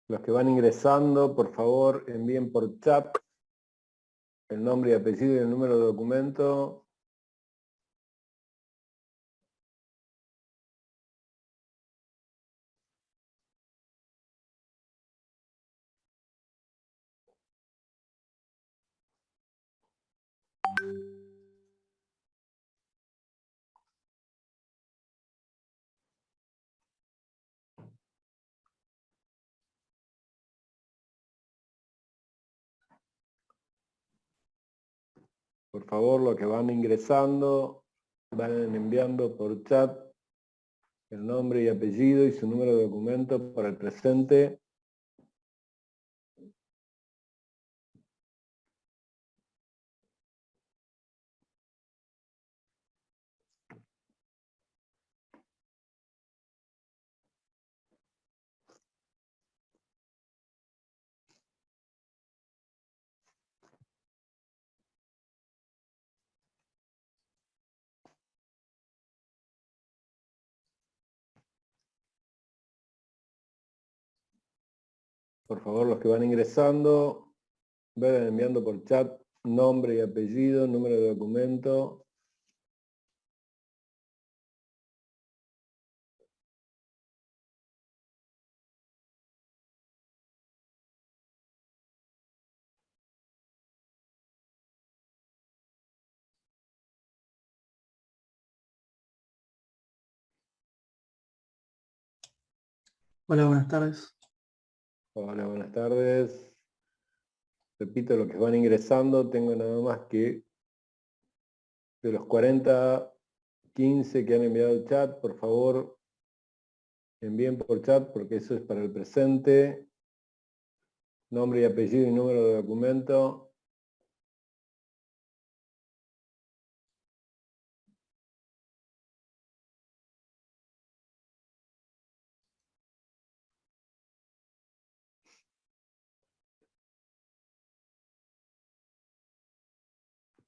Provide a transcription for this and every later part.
Los que van ingresando, por favor, envíen por chat el nombre y apellido y el número de documento. Por favor, los que van ingresando, van enviando por chat el nombre y apellido y su número de documento para el presente. Por favor, los que van ingresando, vayan enviando por chat nombre y apellido, número de documento. Hola, buenas tardes. Hola, buenas tardes. Repito, los que van ingresando, tengo nada más que de los 40, 15 que han enviado el chat, por favor, envíen por chat porque eso es para el presente. Nombre y apellido y número de documento.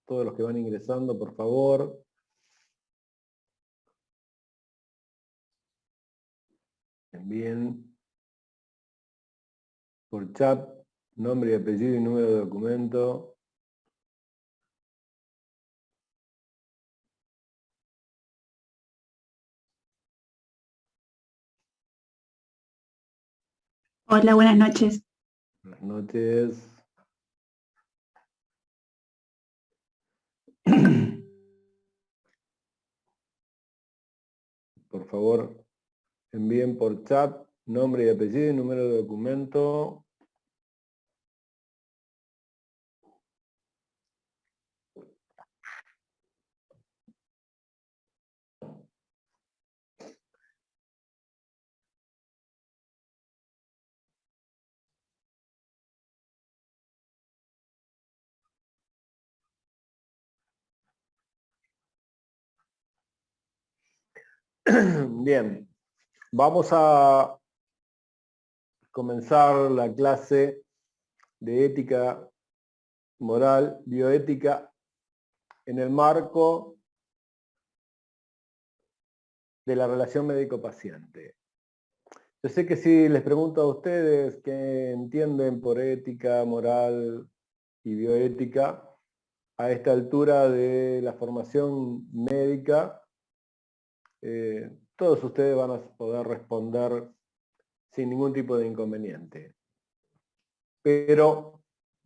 Todos los que van ingresando, por favor. Envíen por chat nombre y apellido y número de documento. Hola, buenas noches. Buenas noches. Por favor, envíen por chat nombre y apellido y número de documento. Bien, vamos a comenzar la clase de ética moral, bioética, en el marco de la relación médico-paciente. Yo sé que si les pregunto a ustedes qué entienden por ética, moral y bioética, a esta altura de la formación médica, todos ustedes van a poder responder sin ningún tipo de inconveniente. Pero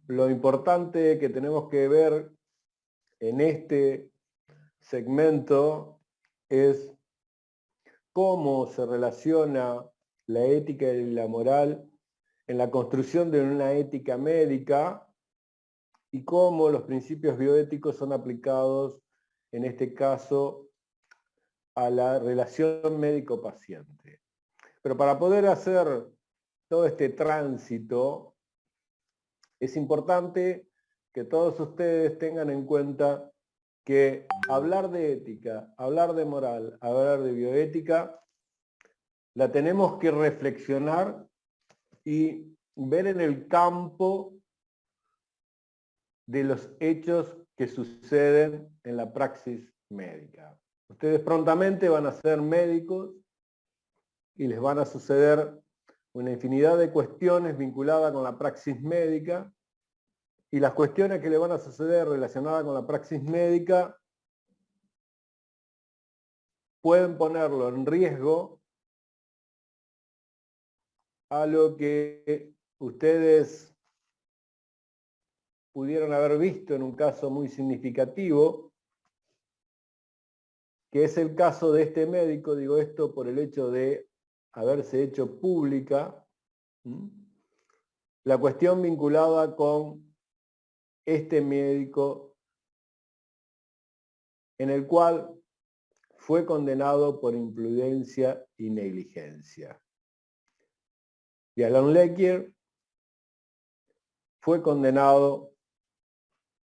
lo importante que tenemos que ver en este segmento es cómo se relaciona la ética y la moral en la construcción de una ética médica y cómo los principios bioéticos son aplicados, en este caso, a la relación médico-paciente. Pero para poder hacer todo este tránsito, es importante que todos ustedes tengan en cuenta que hablar de ética, hablar de moral, hablar de bioética, la tenemos que reflexionar y ver en el campo de los hechos que suceden en la praxis médica. Ustedes prontamente van a ser médicos y les van a suceder una infinidad de cuestiones vinculadas con la praxis médica, y las cuestiones que le van a suceder relacionadas con la praxis médica pueden ponerlo en riesgo a lo que ustedes pudieron haber visto en un caso muy significativo, que es el caso de este médico. Digo esto por el hecho de haberse hecho pública la cuestión vinculada con este médico, en el cual fue condenado por imprudencia y negligencia. Y Alan Lequier fue condenado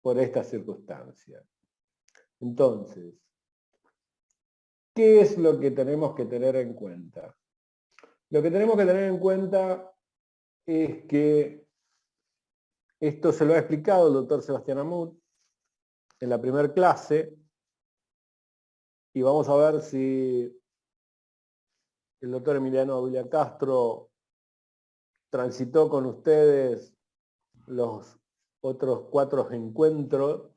por esta circunstancia. Entonces, ¿qué es lo que tenemos que tener en cuenta? Lo que tenemos que tener en cuenta es que esto se lo ha explicado el doctor Sebastián Amut en la primera clase, y vamos a ver si el doctor Emiliano Ávila Castro transitó con ustedes los otros 4 encuentros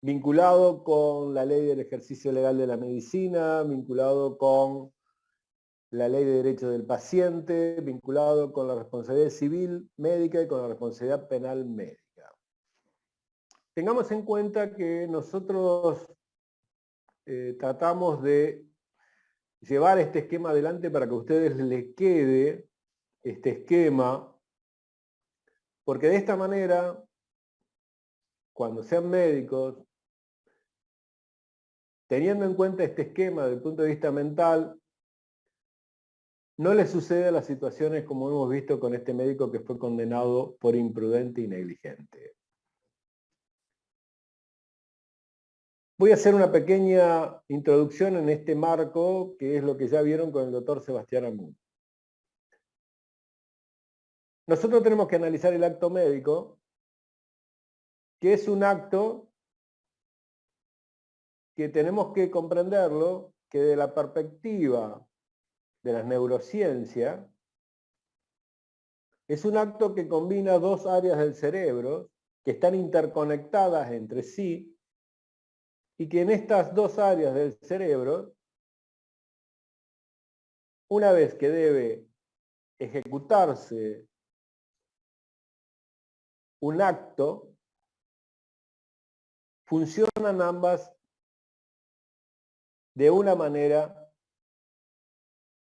vinculado con la ley del ejercicio legal de la medicina, vinculado con la ley de derechos del paciente, vinculado con la responsabilidad civil médica y con la responsabilidad penal médica. Tengamos en cuenta que nosotros tratamos de llevar este esquema adelante para que a ustedes les quede este esquema, porque de esta manera, cuando sean médicos, teniendo en cuenta este esquema desde el punto de vista mental, no les sucede las situaciones como hemos visto con este médico que fue condenado por imprudente y negligente. Voy a hacer una pequeña introducción en este marco, que es lo que ya vieron con el doctor Sebastián Amut. Nosotros tenemos que analizar el acto médico, que es un acto que tenemos que comprenderlo, que de la perspectiva de las neurociencias, es un acto que combina 2 áreas del cerebro que están interconectadas entre sí, y que en estas 2 áreas del cerebro, una vez que debe ejecutarse un acto, funcionan ambas de una manera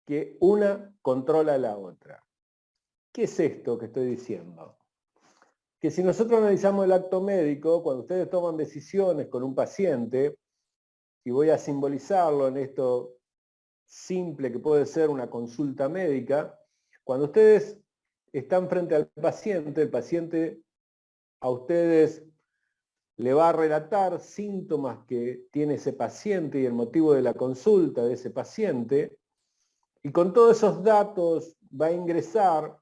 que una controla a la otra. ¿Qué es esto que estoy diciendo? Que si nosotros analizamos el acto médico, cuando ustedes toman decisiones con un paciente, y voy a simbolizarlo en esto simple que puede ser una consulta médica, cuando ustedes están frente al paciente, el paciente a ustedes le va a relatar síntomas que tiene ese paciente y el motivo de la consulta de ese paciente, y con todos esos datos va a ingresar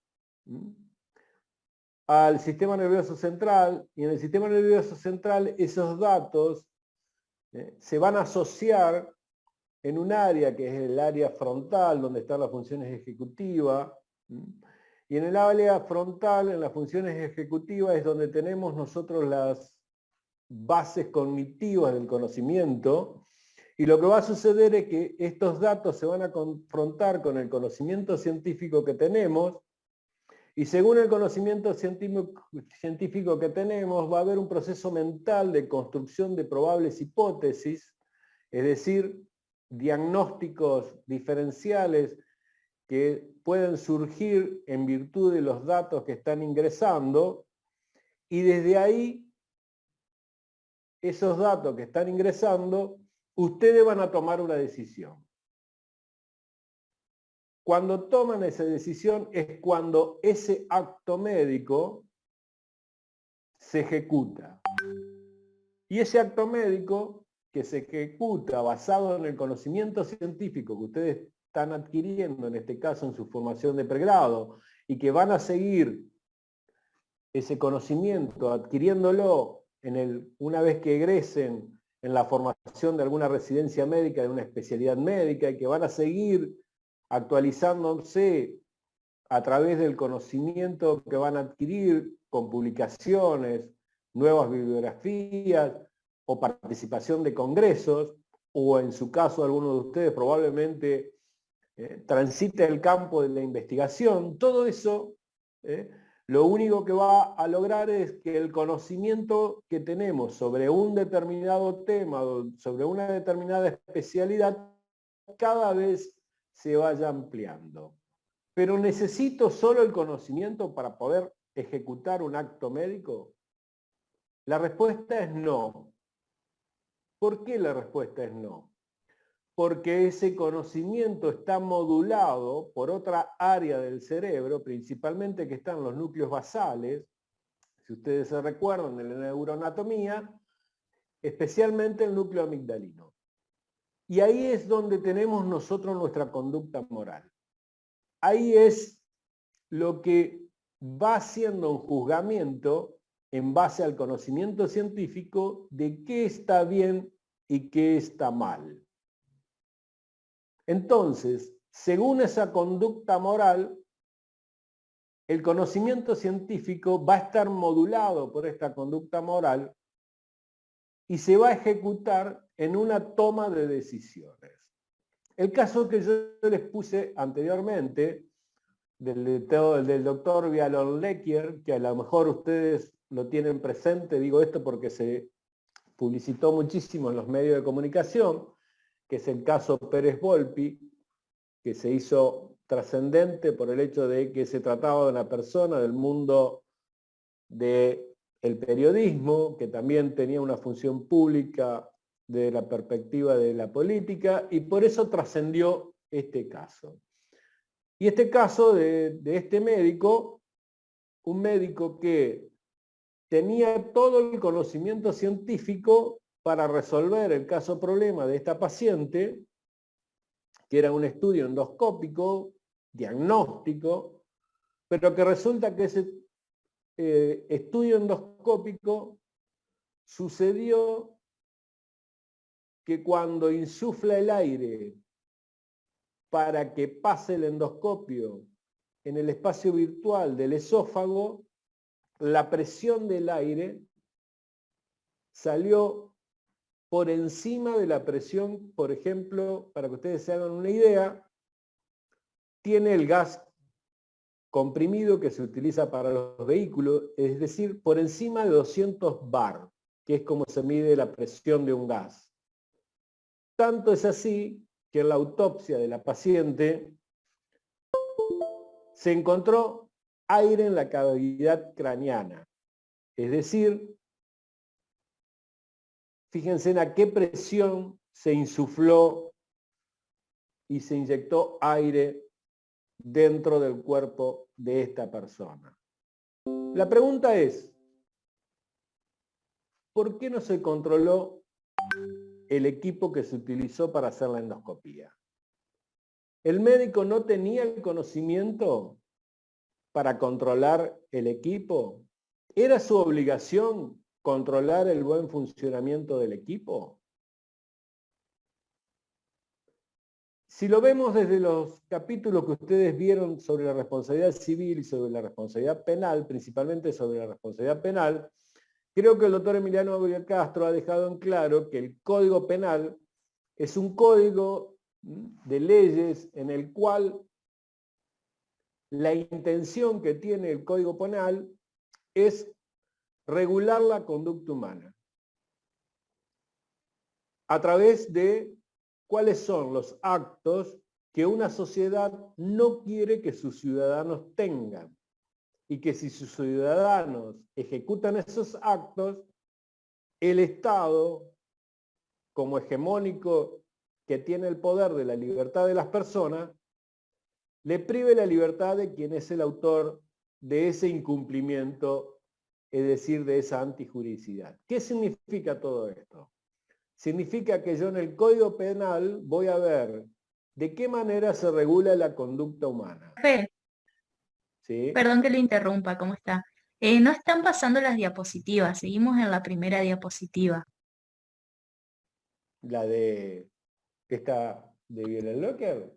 al sistema nervioso central, y en el sistema nervioso central esos datos se van a asociar en un área que es el área frontal, donde están las funciones ejecutivas, y en el área frontal, en las funciones ejecutivas, es donde tenemos nosotros las bases cognitivas del conocimiento, y lo que va a suceder es que estos datos se van a confrontar con el conocimiento científico que tenemos, y según el conocimiento científico que tenemos, va a haber un proceso mental de construcción de probables hipótesis, es decir, diagnósticos diferenciales que pueden surgir en virtud de los datos que están ingresando, y desde ahí, esos datos que están ingresando, ustedes van a tomar una decisión. Cuando toman esa decisión es cuando ese acto médico se ejecuta. Y ese acto médico que se ejecuta basado en el conocimiento científico que ustedes están adquiriendo, en este caso en su formación de pregrado, y que van a seguir ese conocimiento adquiriéndolo una vez que egresen en la formación de alguna residencia médica, de una especialidad médica, y que van a seguir actualizándose a través del conocimiento que van a adquirir con publicaciones, nuevas bibliografías o participación de congresos, o en su caso alguno de ustedes probablemente transite el campo de la investigación. Todo eso lo único que va a lograr es que el conocimiento que tenemos sobre un determinado tema, sobre una determinada especialidad, cada vez se vaya ampliando. Pero ¿necesito solo el conocimiento para poder ejecutar un acto médico? La respuesta es no. ¿Por qué la respuesta es no? Porque ese conocimiento está modulado por otra área del cerebro, principalmente que están los núcleos basales, si ustedes se recuerdan en la neuroanatomía, especialmente el núcleo amigdalino. Y ahí es donde tenemos nosotros nuestra conducta moral. Ahí es lo que va haciendo un juzgamiento en base al conocimiento científico de qué está bien y qué está mal. Entonces, según esa conducta moral, el conocimiento científico va a estar modulado por esta conducta moral y se va a ejecutar en una toma de decisiones. El caso que yo les puse anteriormente, del doctor Vialon-Lequier, que a lo mejor ustedes lo tienen presente, digo esto porque se publicitó muchísimo en los medios de comunicación, que es el caso Pérez Volpi, que se hizo trascendente por el hecho de que se trataba de una persona del mundo del periodismo, que también tenía una función pública de la perspectiva de la política, y por eso trascendió este caso. Y este caso de este médico, un médico que tenía todo el conocimiento científico para resolver el caso problema de esta paciente, que era un estudio endoscópico, diagnóstico, pero que resulta que ese estudio endoscópico sucedió que cuando insufla el aire para que pase el endoscopio en el espacio virtual del esófago, la presión del aire salió por encima de la presión, por ejemplo, para que ustedes se hagan una idea, tiene el gas comprimido que se utiliza para los vehículos, es decir, por encima de 200 bar, que es como se mide la presión de un gas. Tanto es así que en la autopsia de la paciente se encontró aire en la cavidad craneana. Es decir, fíjense en a qué presión se insufló y se inyectó aire dentro del cuerpo de esta persona. La pregunta es, ¿por qué no se controló el equipo que se utilizó para hacer la endoscopía? ¿El médico no tenía el conocimiento para controlar el equipo? ¿Era su obligación controlar el buen funcionamiento del equipo? Si lo vemos desde los capítulos que ustedes vieron sobre la responsabilidad civil y sobre la responsabilidad penal, principalmente sobre la responsabilidad penal, creo que el doctor Emiliano Gabriel Castro ha dejado en claro que el Código Penal es un código de leyes en el cual la intención que tiene el Código Penal es regular la conducta humana a través de cuáles son los actos que una sociedad no quiere que sus ciudadanos tengan, y que si sus ciudadanos ejecutan esos actos, el Estado, como hegemónico que tiene el poder de la libertad de las personas, le prive la libertad de quien es el autor de ese incumplimiento, es decir, de esa antijuricidad. ¿Qué significa todo esto? Significa que yo en el Código Penal voy a ver de qué manera se regula la conducta humana. ¿Sí? Perdón que le interrumpa, ¿cómo está? No están pasando las diapositivas, seguimos en la primera diapositiva. La de esta de Violent Locker.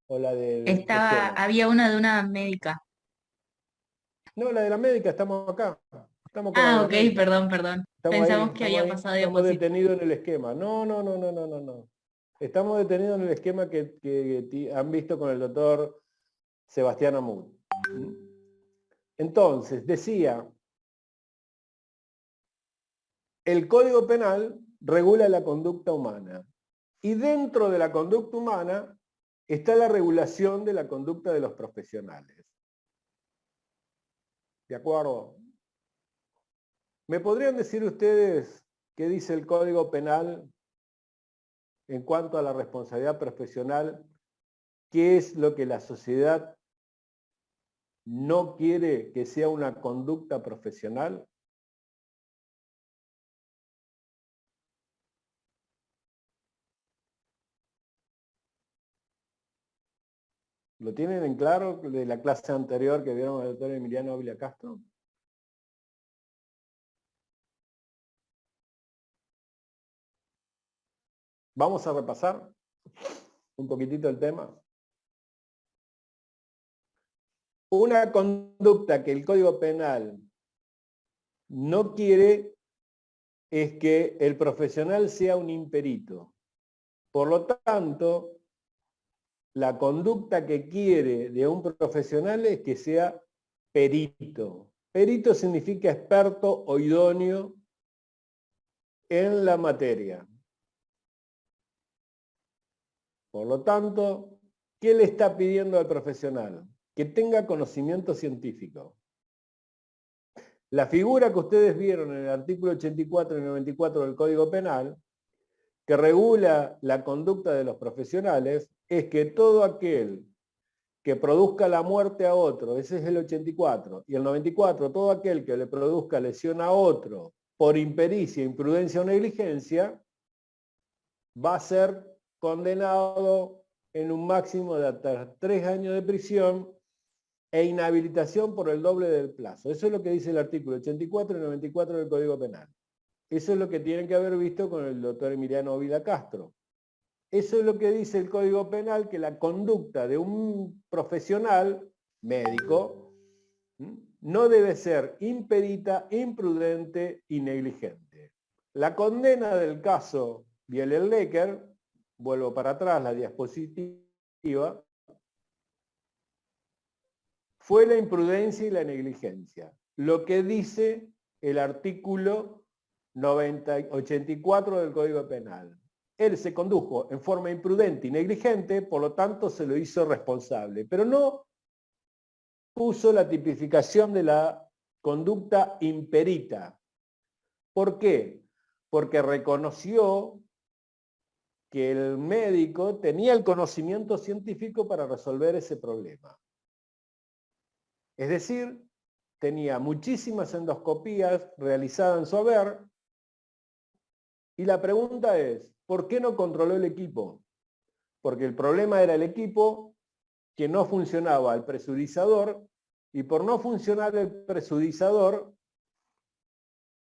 o la del esquema? Había una de una médica. No, la de la médica, estamos acá. Estamos con la de Ah, la ok, médica. perdón, perdón. Estamos ahí, Pensamos que estamos había ahí. pasado Estamos diapositiva. detenidos en el esquema. No, no, no, no, no, no, no. Estamos detenidos en el esquema que han visto con el doctor Sebastián Amut. Entonces, decía, el Código Penal regula la conducta humana. Y dentro de la conducta humana está la regulación de la conducta de los profesionales. ¿De acuerdo? ¿Me podrían decir ustedes qué dice el Código Penal en cuanto a la responsabilidad profesional? ¿Qué es lo que la sociedad no quiere que sea una conducta profesional? ¿Lo tienen en claro de la clase anterior que vieron al doctor Emiliano Ávila Castro? Vamos a repasar un poquitito el tema. Una conducta que el Código Penal no quiere es que el profesional sea un imperito. Por lo tanto, la conducta que quiere de un profesional es que sea perito. Perito significa experto o idóneo en la materia. Por lo tanto, ¿qué le está pidiendo al profesional? Que tenga conocimiento científico. La figura que ustedes vieron en el artículo 84 y 94 del Código Penal, que regula la conducta de los profesionales, es que todo aquel que produzca la muerte a otro, ese es el 84, y el 94, todo aquel que le produzca lesión a otro por impericia, imprudencia o negligencia, va a ser condenado en un máximo de hasta 3 años de prisión e inhabilitación por el doble del plazo. Eso es lo que dice el artículo 84 y 94 del Código Penal. Eso es lo que tienen que haber visto con el doctor Emiliano Ávila Castro. Eso es lo que dice el Código Penal, que la conducta de un profesional médico no debe ser imperita, imprudente y negligente. La condena del caso Bieler-Lecker, vuelvo para atrás la diapositiva, fue la imprudencia y la negligencia. Lo que dice el artículo 84 del Código Penal. Él se condujo en forma imprudente y negligente, por lo tanto se lo hizo responsable, pero no puso la tipificación de la conducta imperita. ¿Por qué? Porque reconoció que el médico tenía el conocimiento científico para resolver ese problema. Es decir, tenía muchísimas endoscopías realizadas en su haber, y la pregunta es, ¿por qué no controló el equipo? Porque el problema era el equipo que no funcionaba el presurizador, y por no funcionar el presurizador,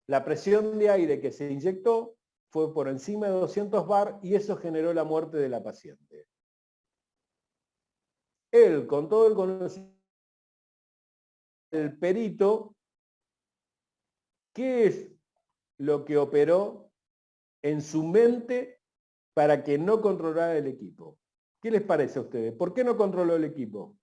la presión de aire que se inyectó fue por encima de 200 bar y eso generó la muerte de la paciente. Él, con todo el conocimiento del perito, ¿qué es lo que operó en su mente para que no controlara el equipo? ¿Qué les parece a ustedes? ¿Por qué no controló el equipo?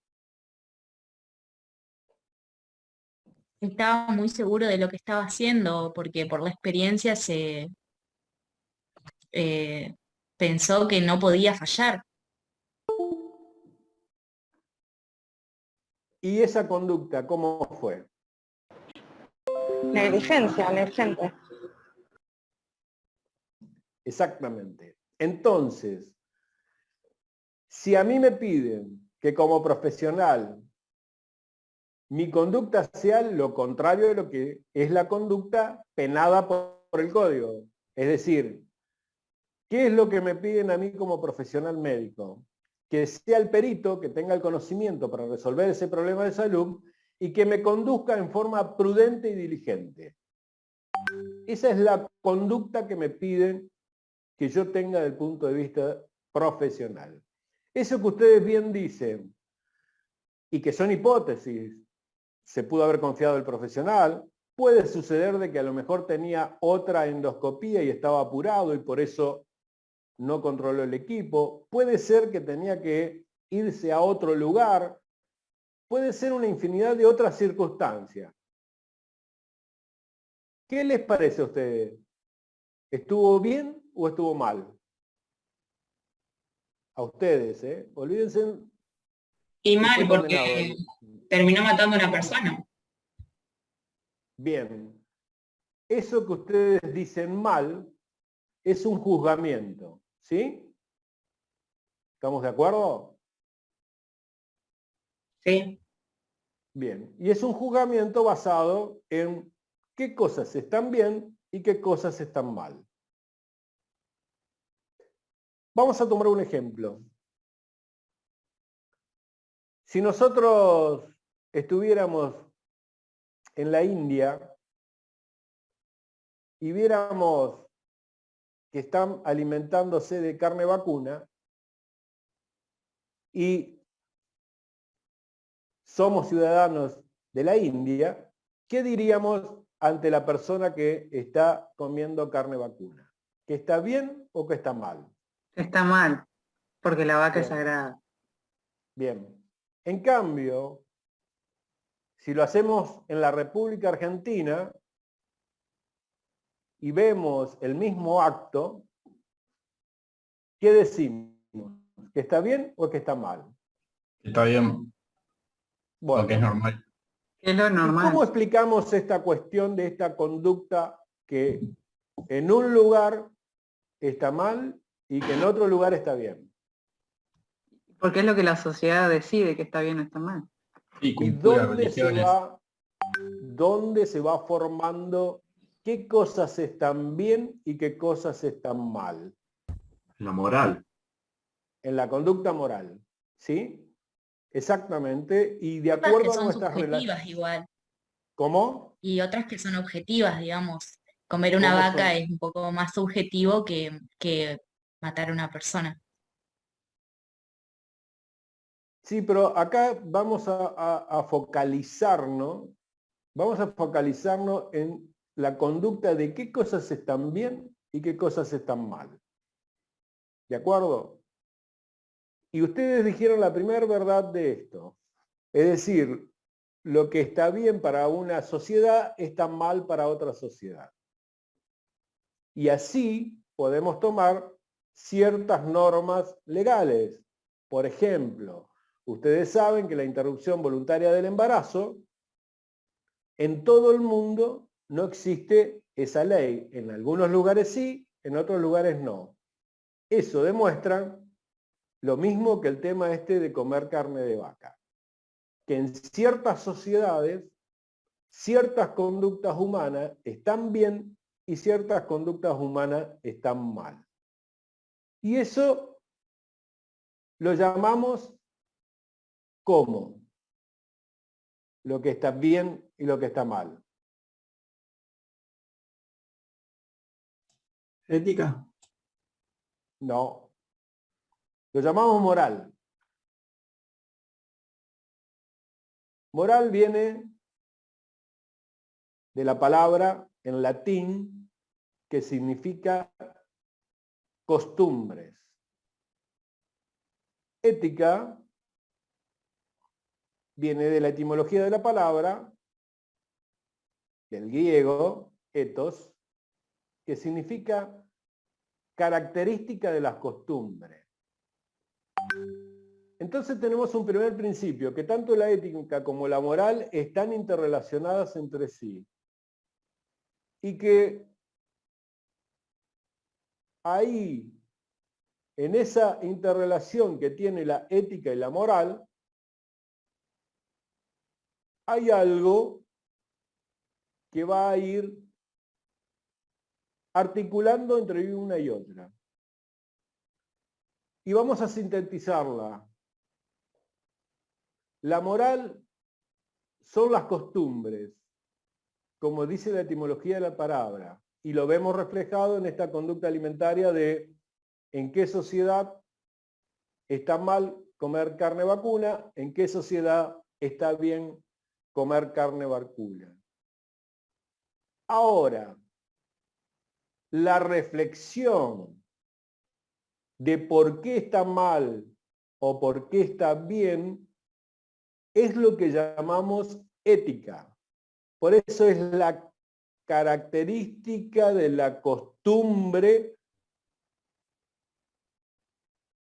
Estaba muy seguro de lo que estaba haciendo, porque por la experiencia eh, pensó que no podía fallar. ¿Y esa conducta cómo fue? Negligencia, negligente. Exactamente. Entonces, si a mí me piden que como profesional mi conducta sea lo contrario de lo que es la conducta penada por el código, es decir, ¿qué es lo que me piden a mí como profesional médico? Que sea el perito, que tenga el conocimiento para resolver ese problema de salud y que me conduzca en forma prudente y diligente. Esa es la conducta que me piden que yo tenga desde el punto de vista profesional. Eso que ustedes bien dicen, y que son hipótesis, se pudo haber confiado el profesional, puede suceder de que a lo mejor tenía otra endoscopía y estaba apurado y por eso no controló el equipo, puede ser que tenía que irse a otro lugar, puede ser una infinidad de otras circunstancias. ¿Qué les parece a ustedes? ¿Estuvo bien o estuvo mal? A ustedes, ¿eh? Olvídense Y que fue mal, condenado. porque terminó matando a una persona. Bien. Eso que ustedes dicen mal es un juzgamiento, ¿sí? ¿Estamos de acuerdo? Sí. Bien. Y es un juzgamiento basado en qué cosas están bien y qué cosas están mal. Vamos a tomar un ejemplo. Si nosotros estuviéramos en la India y viéramos que están alimentándose de carne vacuna y somos ciudadanos de la India, ¿qué diríamos ante la persona que está comiendo carne vacuna? ¿Que está bien o que está mal? Está mal, porque la vaca es Bien. sagrada. Bien. En cambio, si lo hacemos en la República Argentina y vemos el mismo acto, ¿qué decimos? ¿Que está bien o que está mal? Está bien, porque es Bueno, normal. Es lo ¿y normal. cómo explicamos esta cuestión de esta conducta que en un lugar está mal y que en otro lugar está bien? Porque es lo que la sociedad decide que está bien o está mal. Sí, ¿Y culturas, religiones. dónde se va formando qué cosas están bien y qué cosas están mal? La moral. En la conducta moral, ¿sí? Exactamente, y de Otras que acuerdo a son nuestras relaciones. subjetivas igual, ¿Cómo? y otras que son objetivas, digamos. Comer una ¿Cómo vaca son? es un poco más subjetivo que matar a una persona. Sí, pero acá vamos a focalizarnos en la conducta de qué cosas están bien y qué cosas están mal. ¿De acuerdo? Y ustedes dijeron la primera verdad de esto. Es decir, lo que está bien para una sociedad está mal para otra sociedad. Y así podemos tomar ciertas normas legales. Por ejemplo, ustedes saben que la interrupción voluntaria del embarazo, en todo el mundo no existe esa ley. En algunos lugares sí, en otros lugares no. Eso demuestra lo mismo que el tema este de comer carne de vaca. Que en ciertas sociedades, ciertas conductas humanas están bien y ciertas conductas humanas están mal. Y eso lo llamamos como lo que está bien y lo que está mal. Ética. No, lo llamamos moral. Moral viene de la palabra en latín que significa costumbres. Ética viene de la etimología de la palabra, del griego, ethos, que significa característica de las costumbres. Entonces tenemos un primer principio, que tanto la ética como la moral están interrelacionadas entre sí. Y que ahí, en esa interrelación que tiene la ética y la moral, hay algo que va a ir articulando entre una y otra. Y vamos a sintetizarla. La moral son las costumbres, como dice la etimología de la palabra, y lo vemos reflejado en esta conducta alimentaria de en qué sociedad está mal comer carne vacuna, en qué sociedad está bien comer carne vacuna. Ahora, la reflexión de por qué está mal o por qué está bien es lo que llamamos ética. Por eso es la característica de la costumbre,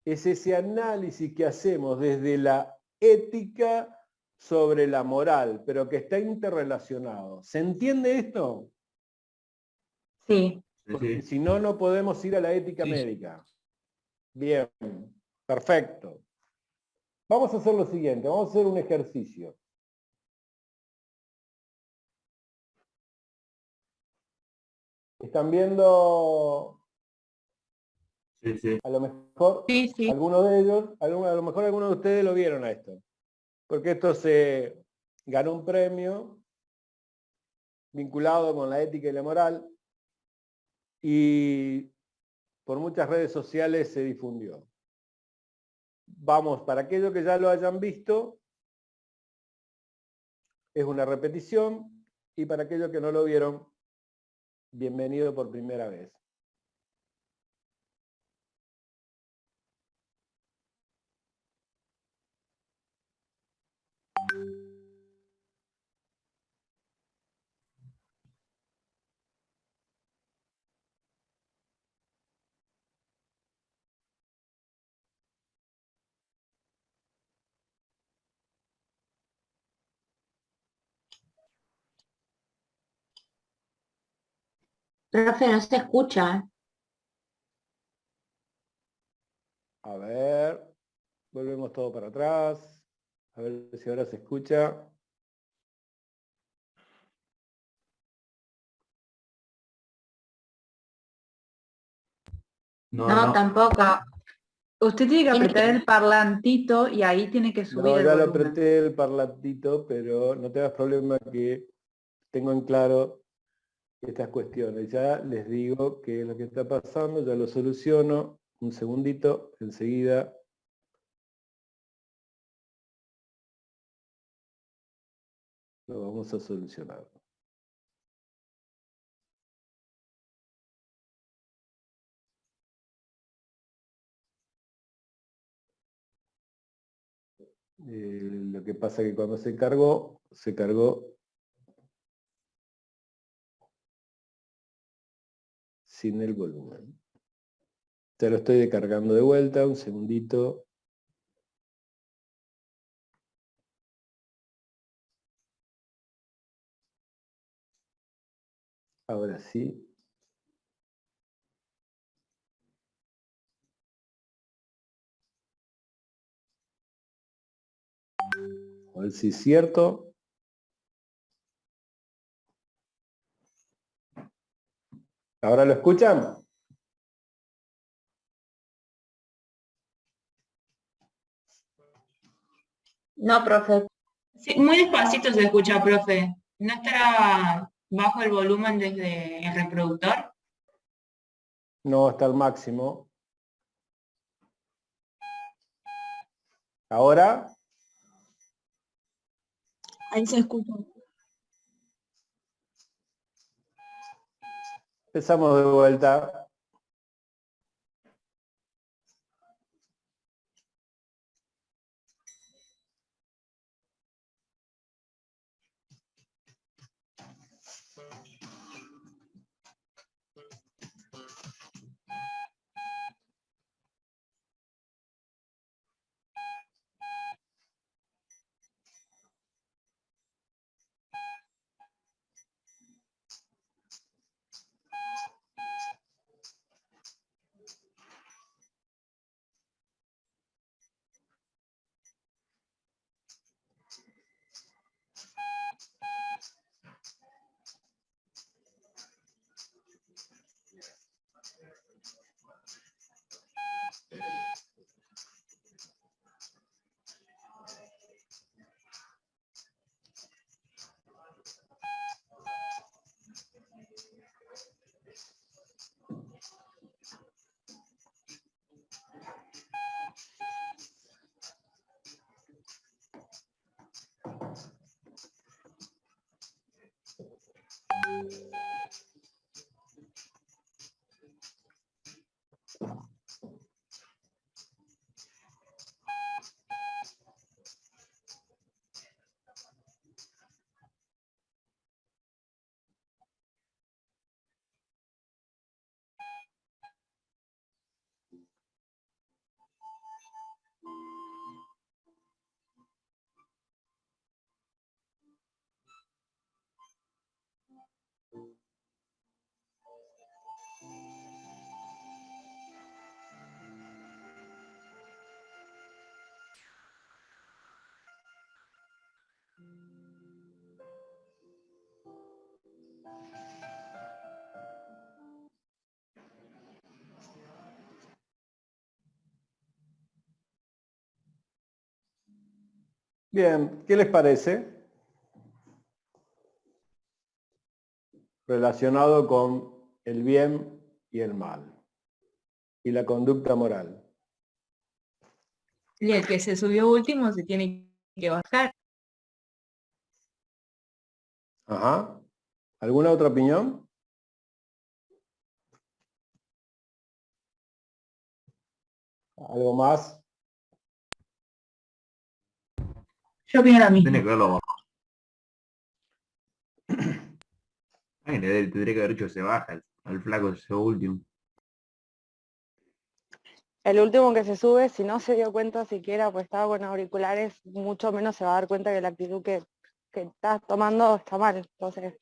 es ese análisis que hacemos desde la ética sobre la moral, pero que está interrelacionado. ¿Se entiende esto? Sí. Porque si no, no podemos ir a la ética médica. Bien, perfecto. Vamos a hacer lo siguiente, vamos a hacer un ejercicio. ¿Están viendo? Sí, sí. A lo mejor Sí, sí. algunos de ellos, a lo mejor algunos de ustedes lo vieron a esto. Porque esto se ganó un premio vinculado con la ética y la moral y por muchas redes sociales se difundió. Vamos, para aquellos que ya lo hayan visto, es una repetición, y para aquellos que no lo vieron, bienvenido por primera vez. Profe, no se escucha. A ver, volvemos todo para atrás. A ver si ahora se escucha. No, No, no. tampoco. Usted tiene que Tiene apretar que- el parlantito y ahí tiene que subir No, el ya lo volumen. apreté el parlantito, pero no te hagas problema que tengo en claro estas cuestiones. Ya les digo qué es lo que está pasando, ya lo soluciono. Un segundito, enseguida. Lo vamos a solucionar. Lo que pasa es que cuando se cargó sin el volumen. Ya lo estoy descargando de vuelta, un segundito. Ahora sí. A ver si es cierto. ¿Ahora lo escuchan? No, profe. Sí, muy despacito se escucha, profe. ¿No estará bajo el volumen desde el reproductor? No, está al máximo. ¿Ahora? Ahí se escucha. Empezamos de vuelta. Bien, ¿qué les parece? Relacionado con el bien y el mal y la conducta moral. Y el que se subió último se tiene que bajar. Ajá. ¿Alguna otra opinión? ¿Algo más? Yo opino lo mismo. Tiene que verlo abajo. Alguien tendría que haber hecho se baja al flaco ese último. El último que se sube, si no se dio cuenta siquiera, pues estaba con auriculares, mucho menos se va a dar cuenta que la actitud que estás tomando está mal. Entonces,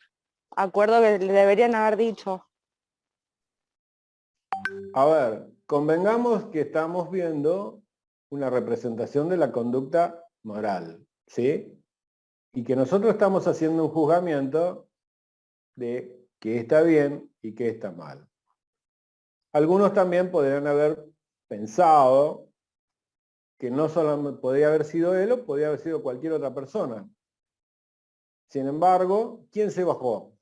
acuerdo que le deberían haber dicho. A ver, convengamos que estamos viendo una representación de la conducta moral, ¿sí? Y que nosotros estamos haciendo un juzgamiento de qué está bien y qué está mal. Algunos también podrían haber pensado que no solamente podría haber sido él o podría haber sido cualquier otra persona. Sin embargo, ¿quién se bajó?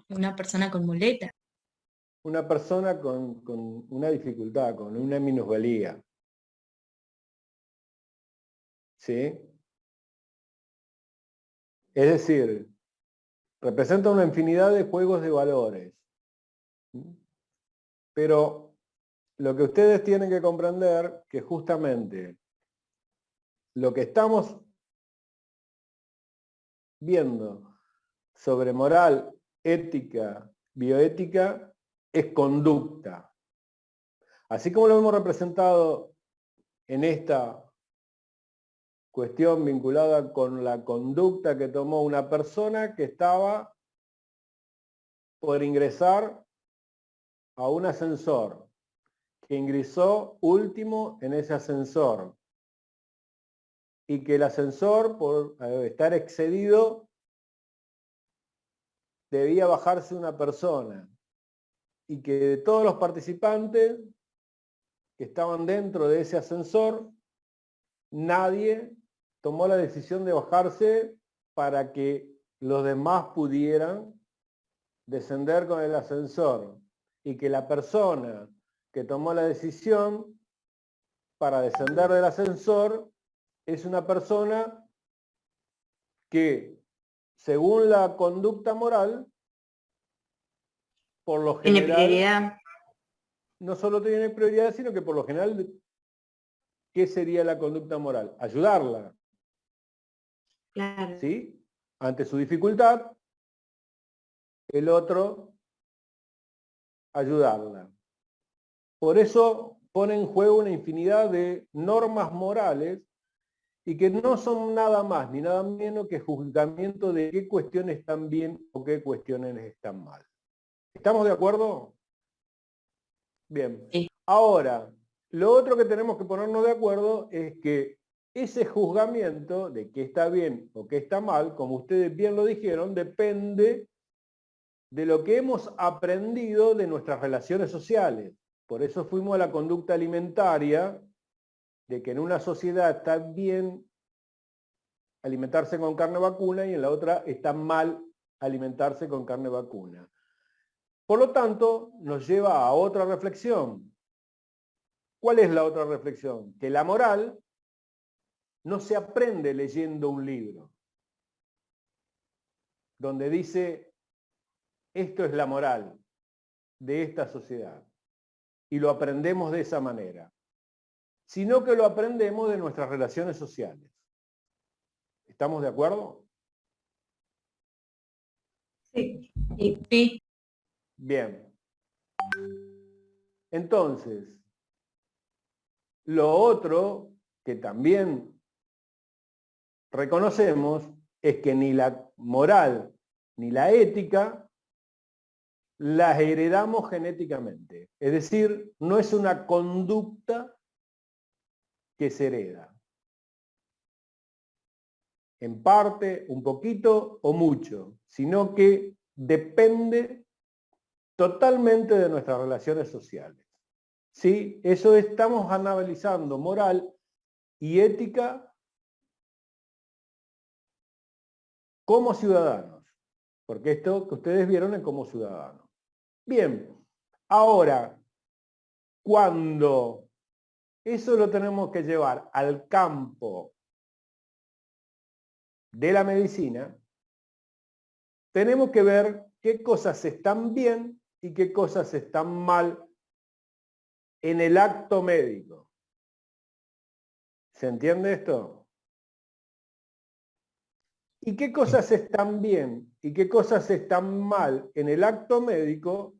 Una persona con muleta. Una persona con una dificultad, con una minusvalía. ¿Sí? Es decir, representa una infinidad de juegos de valores. Pero lo que ustedes tienen que comprender que justamente lo que estamos viendo sobre moral, ética, bioética, es conducta. Así como lo hemos representado en esta cuestión vinculada con la conducta que tomó una persona que estaba por ingresar a un ascensor, que ingresó último en ese ascensor y que el ascensor, por estar excedido, debía bajarse una persona y que de todos los participantes que estaban dentro de ese ascensor, nadie tomó la decisión de bajarse para que los demás pudieran descender con el ascensor y que la persona que tomó la decisión para descender del ascensor es una persona que, según la conducta moral, por lo Tiene general, prioridad. no solo tiene prioridad, sino que por lo general, ¿qué sería la conducta moral? Ayudarla, Claro. ¿sí? Ante su dificultad, el otro ayudarla. Por eso pone en juego una infinidad de normas morales y que no son nada más ni nada menos que juzgamiento de qué cuestiones están bien o qué cuestiones están mal. ¿Estamos de acuerdo? Bien. Sí. Ahora, lo otro que tenemos que ponernos de acuerdo es que ese juzgamiento de qué está bien o qué está mal, como ustedes bien lo dijeron, depende de lo que hemos aprendido de nuestras relaciones sociales. Por eso fuimos a la conducta alimentaria, de que en una sociedad está bien alimentarse con carne vacuna y en la otra está mal alimentarse con carne vacuna. Por lo tanto, nos lleva a otra reflexión. ¿Cuál es la otra reflexión? Que la moral no se aprende leyendo un libro donde dice, esto es la moral de esta sociedad, y lo aprendemos de esa manera, sino que lo aprendemos de nuestras relaciones sociales. ¿Estamos de acuerdo? Sí. Sí, Bien. Entonces, lo otro que también reconocemos es que ni la moral ni la ética las heredamos genéticamente. Es decir, no es una conducta que se hereda. En parte, un poquito o mucho, sino que depende totalmente de nuestras relaciones sociales. ¿Sí? Eso estamos analizando moral y ética como ciudadanos, porque esto que ustedes vieron es como ciudadanos. Bien, ahora, cuando eso lo tenemos que llevar al campo de la medicina, tenemos que ver qué cosas están bien y qué cosas están mal en el acto médico. ¿Se entiende esto? ¿Y qué cosas están bien y qué cosas están mal en el acto médico?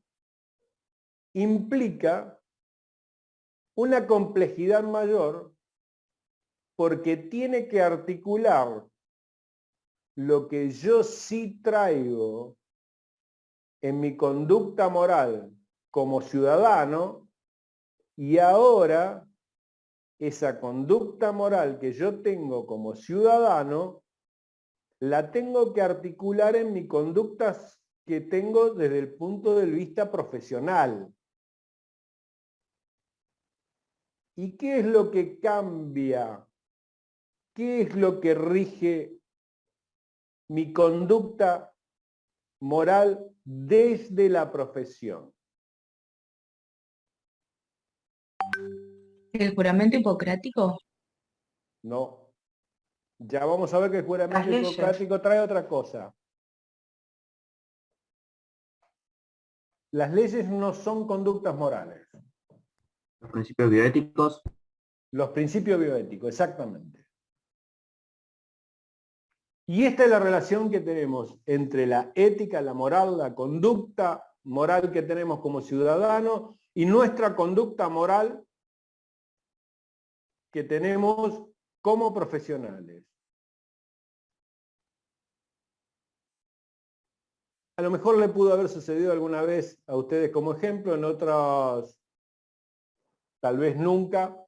Implica una complejidad mayor porque tiene que articular lo que yo sí traigo en mi conducta moral como ciudadano y ahora esa conducta moral que yo tengo como ciudadano la tengo que articular en mi conducta que tengo desde el punto de vista profesional. ¿Y qué es lo que cambia? ¿Qué es lo que rige mi conducta moral desde la profesión? el juramento hipocrático. No. Ya vamos a ver que el juramento Las leyes. hipocrático trae otra cosa. Las leyes no son conductas morales. Los principios bioéticos. Los principios bioéticos, exactamente. Y esta es la relación que tenemos entre la ética, la moral, la conducta moral que tenemos como ciudadanos y nuestra conducta moral que tenemos como profesionales. A lo mejor le pudo haber sucedido alguna vez a ustedes como ejemplo, en otras tal vez nunca,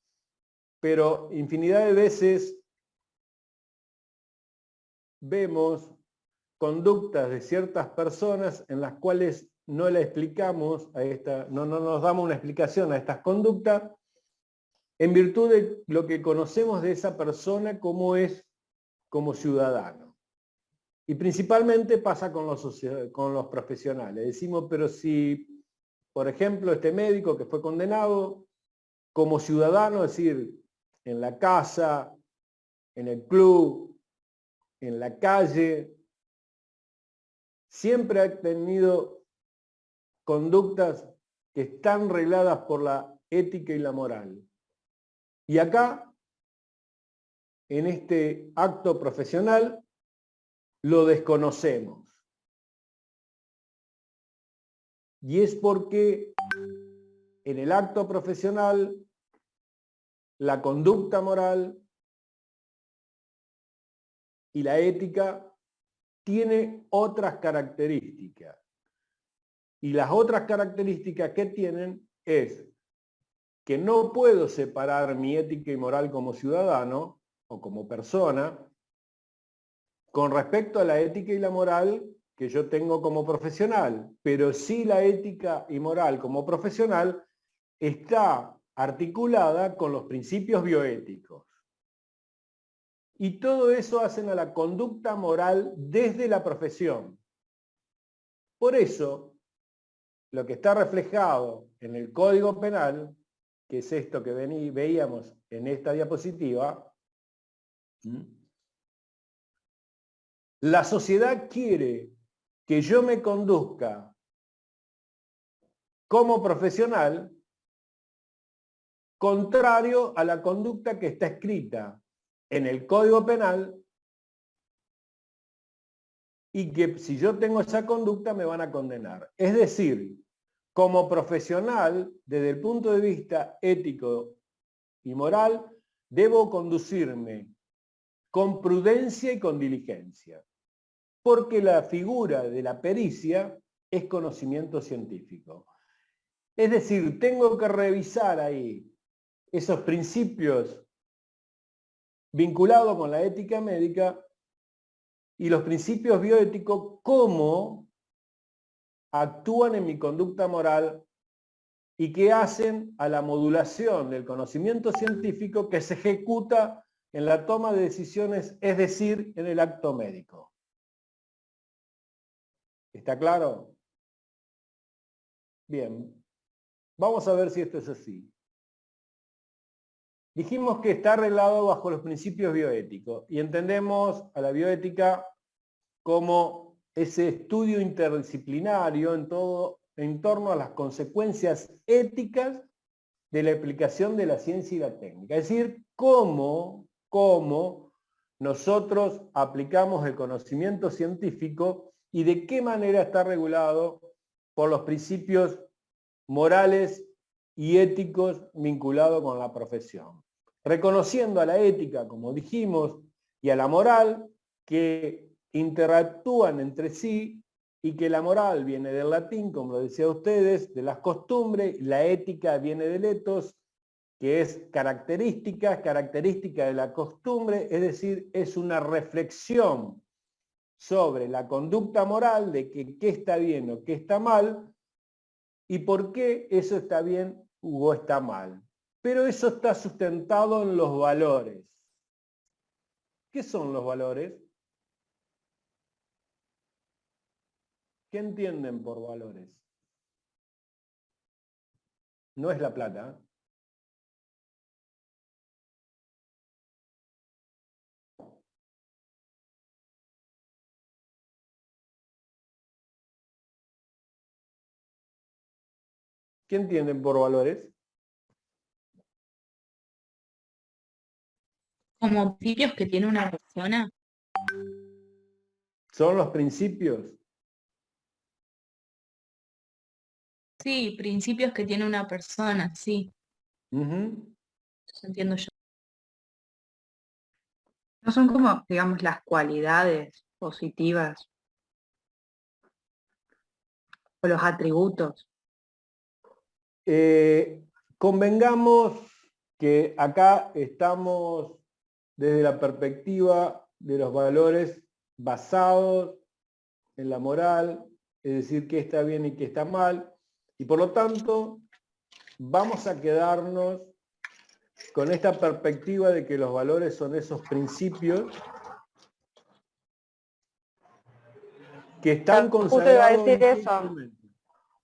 pero infinidad de veces vemos conductas de ciertas personas en las cuales no le explicamos no nos damos una explicación a estas conductas en virtud de lo que conocemos de esa persona como es como ciudadano. Y principalmente pasa con los profesionales. Decimos, pero si, por ejemplo, este médico que fue condenado, como ciudadano, es decir, en la casa, en el club, en la calle, siempre ha tenido conductas que están regladas por la ética y la moral. Y acá, en este acto profesional, lo desconocemos. Y es porque en el acto profesional, la conducta moral y la ética tiene otras características. Y las otras características que tienen es que no puedo separar mi ética y moral como ciudadano o como persona con respecto a la ética y la moral que yo tengo como profesional, pero sí la ética y moral como profesional está articulada con los principios bioéticos. Y todo eso hacen a la conducta moral desde la profesión. Por eso, lo que está reflejado en el Código Penal que es esto que veíamos en esta diapositiva, la sociedad quiere que yo me conduzca como profesional contrario a la conducta que está escrita en el Código Penal y que si yo tengo esa conducta me van a condenar. Es decir, como profesional, desde el punto de vista ético y moral, debo conducirme con prudencia y con diligencia, porque la figura de la pericia es conocimiento científico. Es decir, tengo que revisar ahí esos principios vinculados con la ética médica y los principios bioéticos, cómo actúan en mi conducta moral y que hacen a la modulación del conocimiento científico que se ejecuta en la toma de decisiones, es decir, en el acto médico. ¿Está claro? Bien. Vamos a ver si esto es así. Dijimos que está arreglado bajo los principios bioéticos y entendemos a la bioética como ese estudio interdisciplinario en torno a las consecuencias éticas de la aplicación de la ciencia y la técnica. Es decir, cómo nosotros aplicamos el conocimiento científico y de qué manera está regulado por los principios morales y éticos vinculados con la profesión. Reconociendo a la ética, como dijimos, y a la moral, que interactúan entre sí y que la moral viene del latín, como lo decía ustedes, de las costumbres, la ética viene del ethos, que es característica de la costumbre, es decir, es una reflexión sobre la conducta moral de que qué está bien o qué está mal, y por qué eso está bien o está mal. Pero eso está sustentado en los valores. ¿Qué son los valores? ¿Qué entienden por valores? No es la plata. ¿Qué entienden por valores? Como principios que tiene una persona. ¿Son los principios? Sí, principios que tiene una persona, sí. Eso entiendo yo. No son como, digamos, las cualidades positivas o los atributos. Convengamos que acá estamos desde la perspectiva de los valores basados en la moral, es decir, qué está bien y qué está mal, y por lo tanto vamos a quedarnos con esta perspectiva de que los valores son esos principios que están Justo iba a consagrados decir en qué eso. instrumento.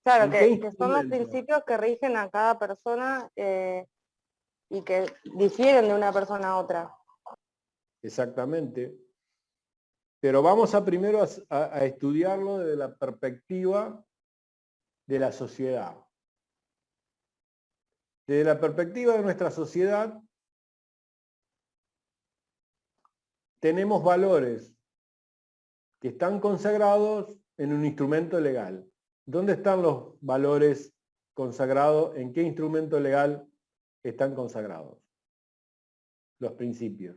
Claro, ¿En qué que son los instrumento? principios que rigen a cada persona y que difieren de una persona a otra. Exactamente. Pero vamos a primero a estudiarlo desde la perspectiva de la sociedad. Desde la perspectiva de nuestra sociedad, tenemos valores que están consagrados en un instrumento legal. ¿Dónde están los valores consagrados? ¿En qué instrumento legal están consagrados? Los principios.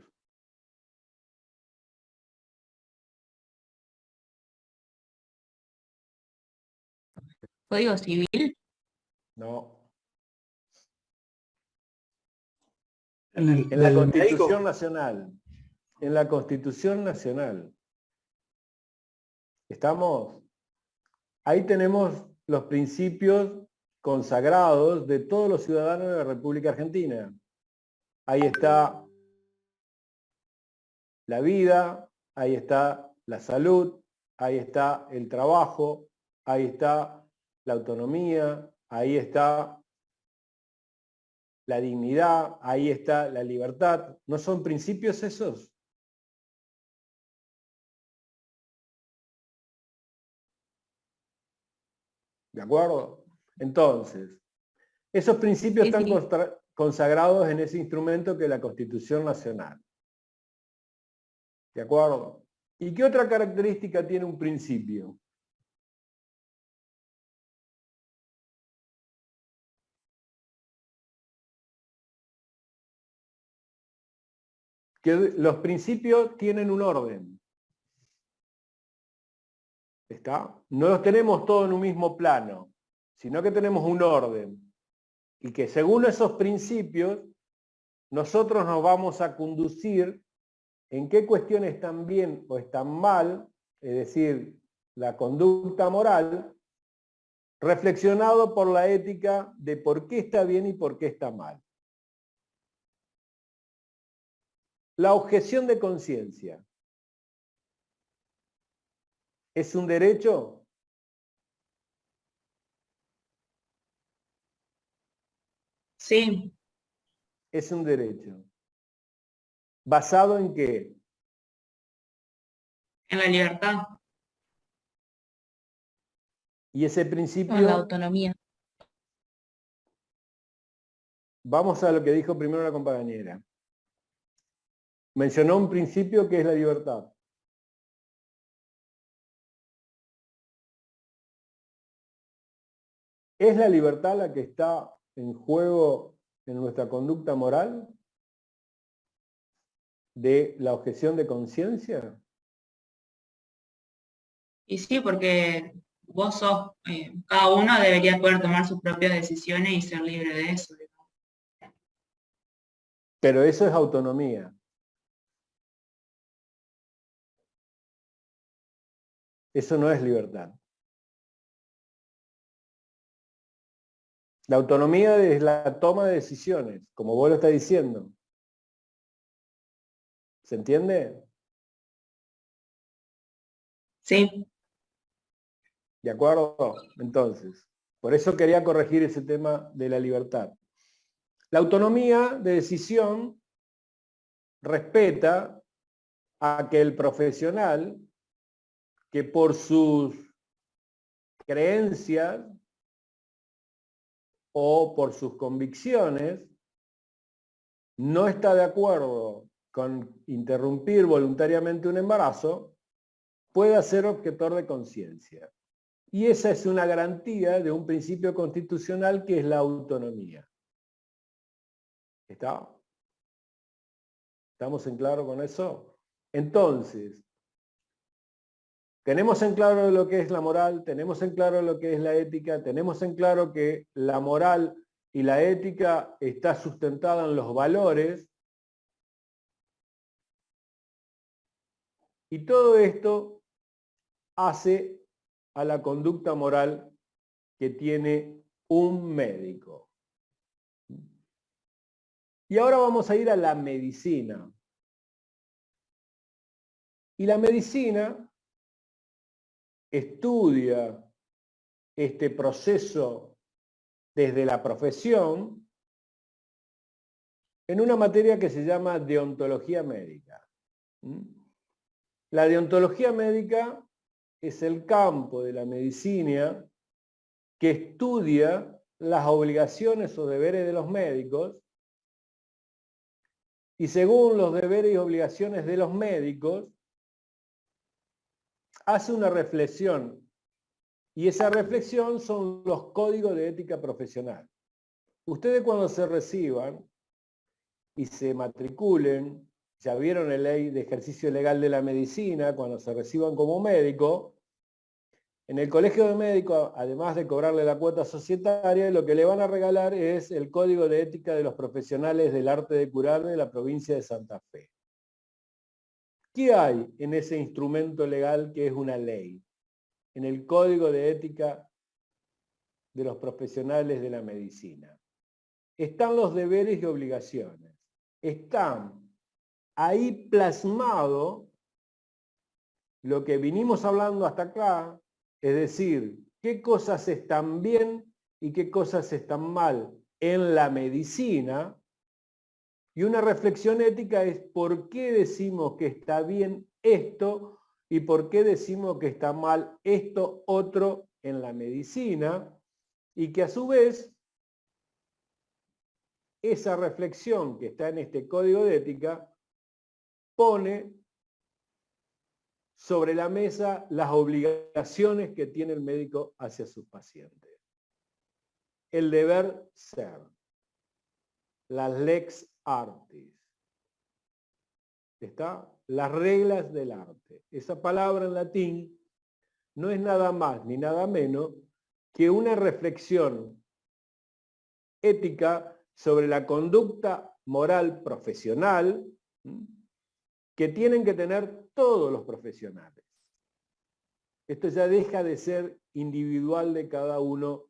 Código civil. No. En En la del Constitución médico. Nacional. En la Constitución Nacional. ¿Estamos? Ahí tenemos los principios consagrados de todos los ciudadanos de la República Argentina. Ahí está la vida, ahí está la salud, ahí está el trabajo, ahí está la autonomía, ahí está la dignidad, ahí está la libertad. ¿No son principios esos? ¿De acuerdo? Entonces, esos principios Sí, están sí. consagrados en ese instrumento que es la Constitución Nacional. ¿De acuerdo? ¿Y qué otra característica tiene un principio? Que los principios tienen un orden. ¿Está? No los tenemos todos en un mismo plano, sino que tenemos un orden. Y que según esos principios, nosotros nos vamos a conducir en qué cuestiones están bien o están mal, es decir, la conducta moral, reflexionado por la ética de por qué está bien y por qué está mal. La objeción de conciencia. ¿Es un derecho? Sí, Es un derecho. ¿Basado en qué? en la libertad. Y ese Con la principio, autonomía. vamos a lo que dijo primero la compañera. Mencionó un principio que es la libertad. ¿Es la libertad la que está en juego en nuestra conducta moral? ¿De la objeción de conciencia? Y sí, porque vos sos, cada uno debería poder tomar sus propias decisiones y ser libre de eso. Pero eso es autonomía. Eso no es libertad. La autonomía es la toma de decisiones, como vos lo estás diciendo. ¿Se entiende? Sí, ¿De acuerdo? Entonces, por eso quería corregir ese tema de la libertad. La autonomía de decisión respeta a que el profesional, que por sus creencias o por sus convicciones no está de acuerdo con interrumpir voluntariamente un embarazo, pueda ser objetor de conciencia. Y esa es una garantía de un principio constitucional que es la autonomía. ¿Está? ¿Estamos en claro con eso? Entonces, tenemos en claro lo que es la moral, tenemos en claro lo que es la ética, tenemos en claro que la moral y la ética está sustentada en los valores. Y todo esto hace a la conducta moral que tiene un médico. Y ahora vamos a ir a la medicina. Y la medicina estudia este proceso desde la profesión en una materia que se llama deontología médica. La deontología médica es el campo de la medicina que estudia las obligaciones o deberes de los médicos y según los deberes y obligaciones de los médicos hace una reflexión y esa reflexión son los códigos de ética profesional. Ustedes cuando se reciban y se matriculen, ya vieron la ley de ejercicio legal de la medicina, cuando se reciban como médico, en el colegio de médicos, además de cobrarle la cuota societaria, lo que le van a regalar es el código de ética de los profesionales del arte de curar de la provincia de Santa Fe. ¿Qué hay en ese instrumento legal que es una ley? En el código de ética de los profesionales de la medicina. Están los deberes y obligaciones. Están ahí plasmado lo que vinimos hablando hasta acá, es decir, qué cosas están bien y qué cosas están mal en la medicina, y una reflexión ética es por qué decimos que está bien esto y por qué decimos que está mal esto otro en la medicina, y que a su vez esa reflexión que está en este código de ética pone sobre la mesa las obligaciones que tiene el médico hacia sus pacientes. El deber ser, las lex artis, ¿está? Las reglas del arte. Esa palabra en latín no es nada más ni nada menos que una reflexión ética sobre la conducta moral profesional que tienen que tener todos los profesionales. Esto ya deja de ser individual de cada uno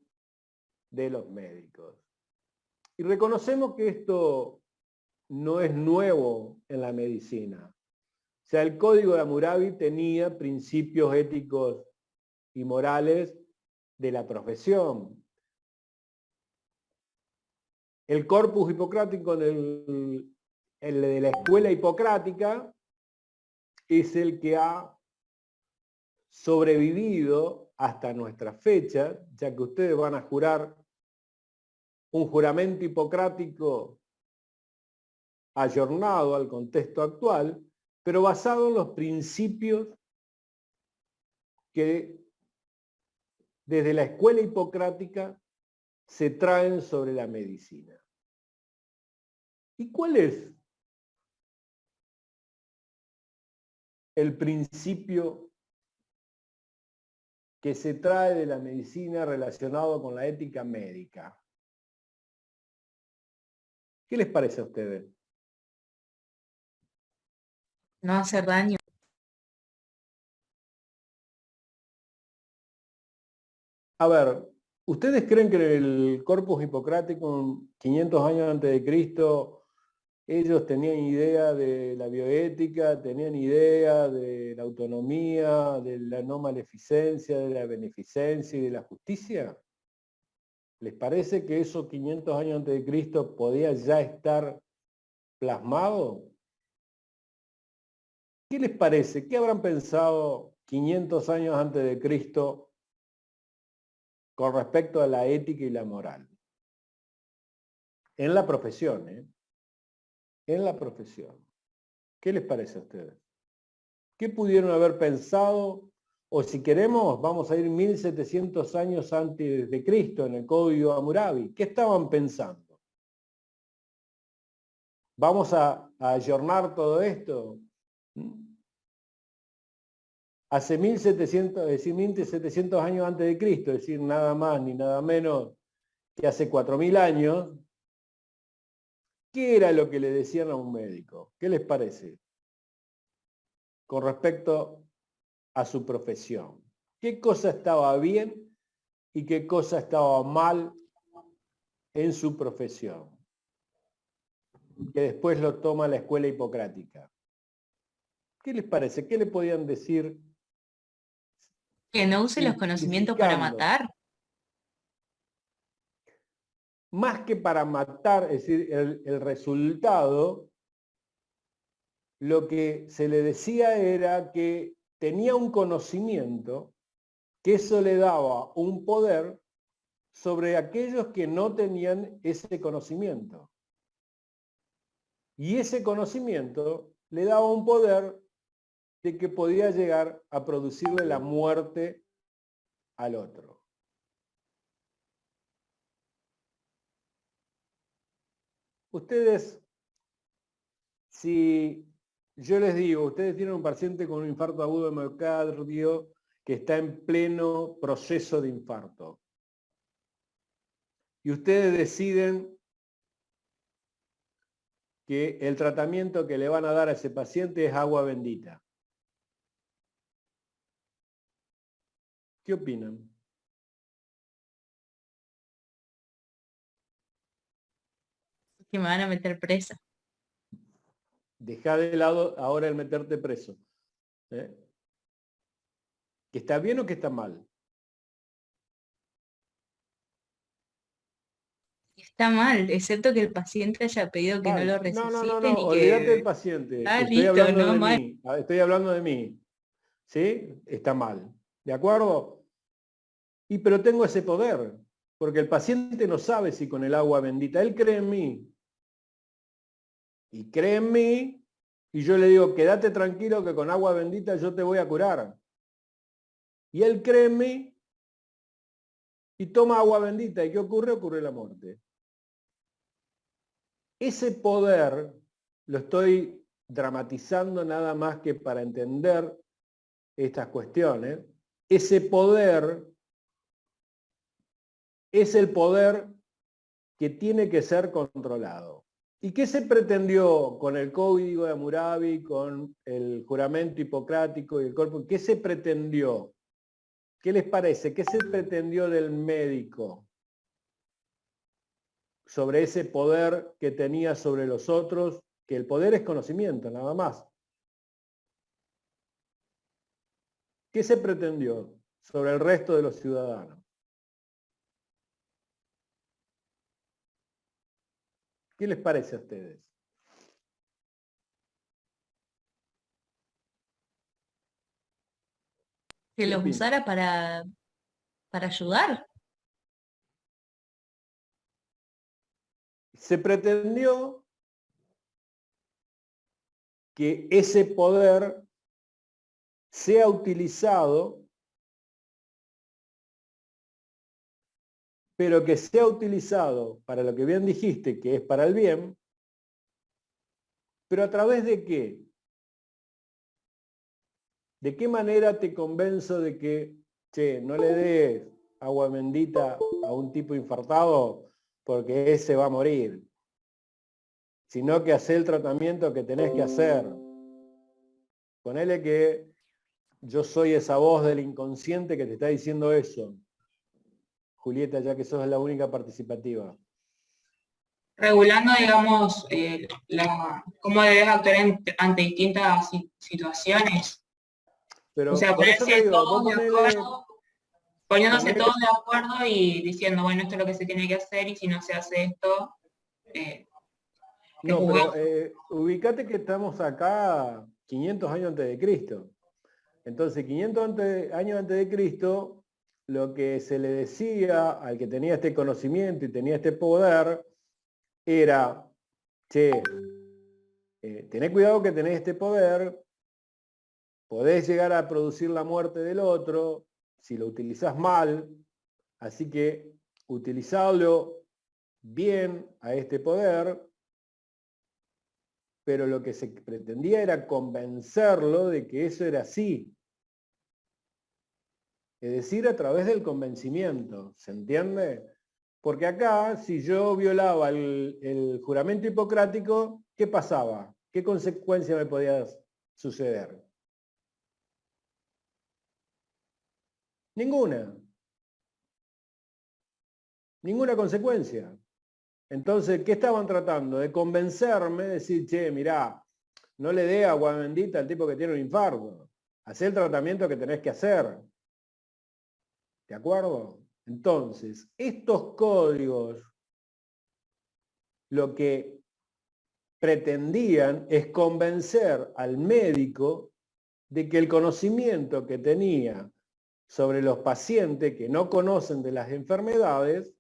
de los médicos. Y reconocemos que esto no es nuevo en la medicina. O sea, el Código de Hammurabi tenía principios éticos y morales de la profesión. El corpus hipocrático, el de la escuela hipocrática, es el que ha sobrevivido hasta nuestra fecha, ya que ustedes van a jurar un juramento hipocrático ayornado al contexto actual, pero basado en los principios que desde la escuela hipocrática se traen sobre la medicina. ¿Y cuál es el principio que se trae de la medicina relacionado con la ética médica? ¿Qué les parece a ustedes? No hacer daño. A ver, ¿ustedes creen que el corpus hipocrático, 500 años antes de Cristo, ellos tenían idea de la bioética, tenían idea de la autonomía, de la no maleficencia, de la beneficencia y de la justicia? ¿Les parece que eso 500 años antes de Cristo podía ya estar plasmado? ¿Qué les parece? ¿Qué habrán pensado 500 años antes de Cristo con respecto a la ética y la moral? En la profesión, ¿eh? En la profesión. ¿Qué les parece a ustedes? ¿Qué pudieron haber pensado? O si queremos, vamos a ir 1700 años antes de Cristo en el Código Hammurabi. ¿Qué estaban pensando? ¿Vamos a ayornar todo esto? Hace 1700 años antes de Cristo, es decir, nada más ni nada menos que hace 4000 años, ¿qué era lo que le decían a un médico? ¿Qué les parece? Con respecto a su profesión. ¿Qué cosa estaba bien y qué cosa estaba mal en su profesión? Que después lo toma la escuela hipocrática. ¿Qué les parece? ¿Qué le podían decir? Que no use los conocimientos para matar. Más que para matar, es decir, el resultado, lo que se le decía era que tenía un conocimiento, que eso le daba un poder sobre aquellos que no tenían ese conocimiento. Y ese conocimiento le daba un poder de que podía llegar a producirle la muerte al otro. Ustedes, si yo les digo, ustedes tienen un paciente con un infarto agudo de miocardio que está en pleno proceso de infarto, y ustedes deciden que el tratamiento que le van a dar a ese paciente es agua bendita. ¿Qué opinan? Que me van a meter presa. Deja de lado ahora el meterte preso. ¿Que está bien o que está mal? está mal, excepto que el paciente haya pedido que no Mal. lo No, resuciten y olvídate del que... paciente. Ah, Estoy listo, hablando no de mal. mí. Estoy hablando de mí. ¿Sí? Está mal. ¿De acuerdo? Y pero tengo ese poder, porque el paciente no sabe si con el agua bendita, él cree en mí. Y cree en mí, y yo le digo, quédate tranquilo que con agua bendita yo te voy a curar. Y él cree en mí y toma agua bendita. ¿Y qué ocurre? Ocurre la muerte. Ese poder lo estoy dramatizando nada más que para entender estas cuestiones. Ese poder es el poder que tiene que ser controlado. ¿Y qué se pretendió con el Código de Hammurabi, con el juramento hipocrático y el corpus? ¿Qué se pretendió? ¿Qué les parece? ¿Qué se pretendió del médico sobre ese poder que tenía sobre los otros? Que el poder es conocimiento, nada más. ¿Qué se pretendió sobre el resto de los ciudadanos? ¿Qué les parece a ustedes? Que ¿Qué los opinan? usara para ayudar. Se pretendió que ese poder sea utilizado, pero que sea utilizado para lo que bien dijiste, que es para el bien, pero ¿a través de qué? ¿De qué manera te convenzo de que, che, no le des agua bendita a un tipo infartado porque ese va a morir? Sino que hace el tratamiento que tenés que hacer. Ponele que yo soy esa voz del inconsciente que te está diciendo eso. Julieta, ya que sos la única participativa. Regulando, digamos, cómo debes actuar ante distintas situaciones. Pero O sea, por eso te ponerse digo, vos todos de acuerdo, poniéndose todos de acuerdo y diciendo, bueno, esto es lo que se tiene que hacer y si no se hace esto, que no, juzgamos. pero ubicate que estamos acá 500 años antes de Cristo. Entonces, 500 años antes de Cristo, lo que se le decía al que tenía este conocimiento y tenía este poder era, che, tené cuidado que tenés este poder, podés llegar a producir la muerte del otro si lo utilizás mal, así que utilizarlo bien a este poder, pero lo que se pretendía era convencerlo de que eso era así. Es decir, a través del convencimiento, ¿se entiende? Porque acá, si yo violaba el juramento hipocrático, ¿qué pasaba? ¿Qué consecuencia me podía suceder? Ninguna. Ninguna consecuencia. Entonces, ¿qué estaban tratando? De convencerme, de decir, che, mirá, no le dé agua bendita al tipo que tiene un infarto. Hacé el tratamiento que tenés que hacer. ¿De acuerdo? Entonces, estos códigos lo que pretendían es convencer al médico de que el conocimiento que tenía sobre los pacientes que no conocen de las enfermedades,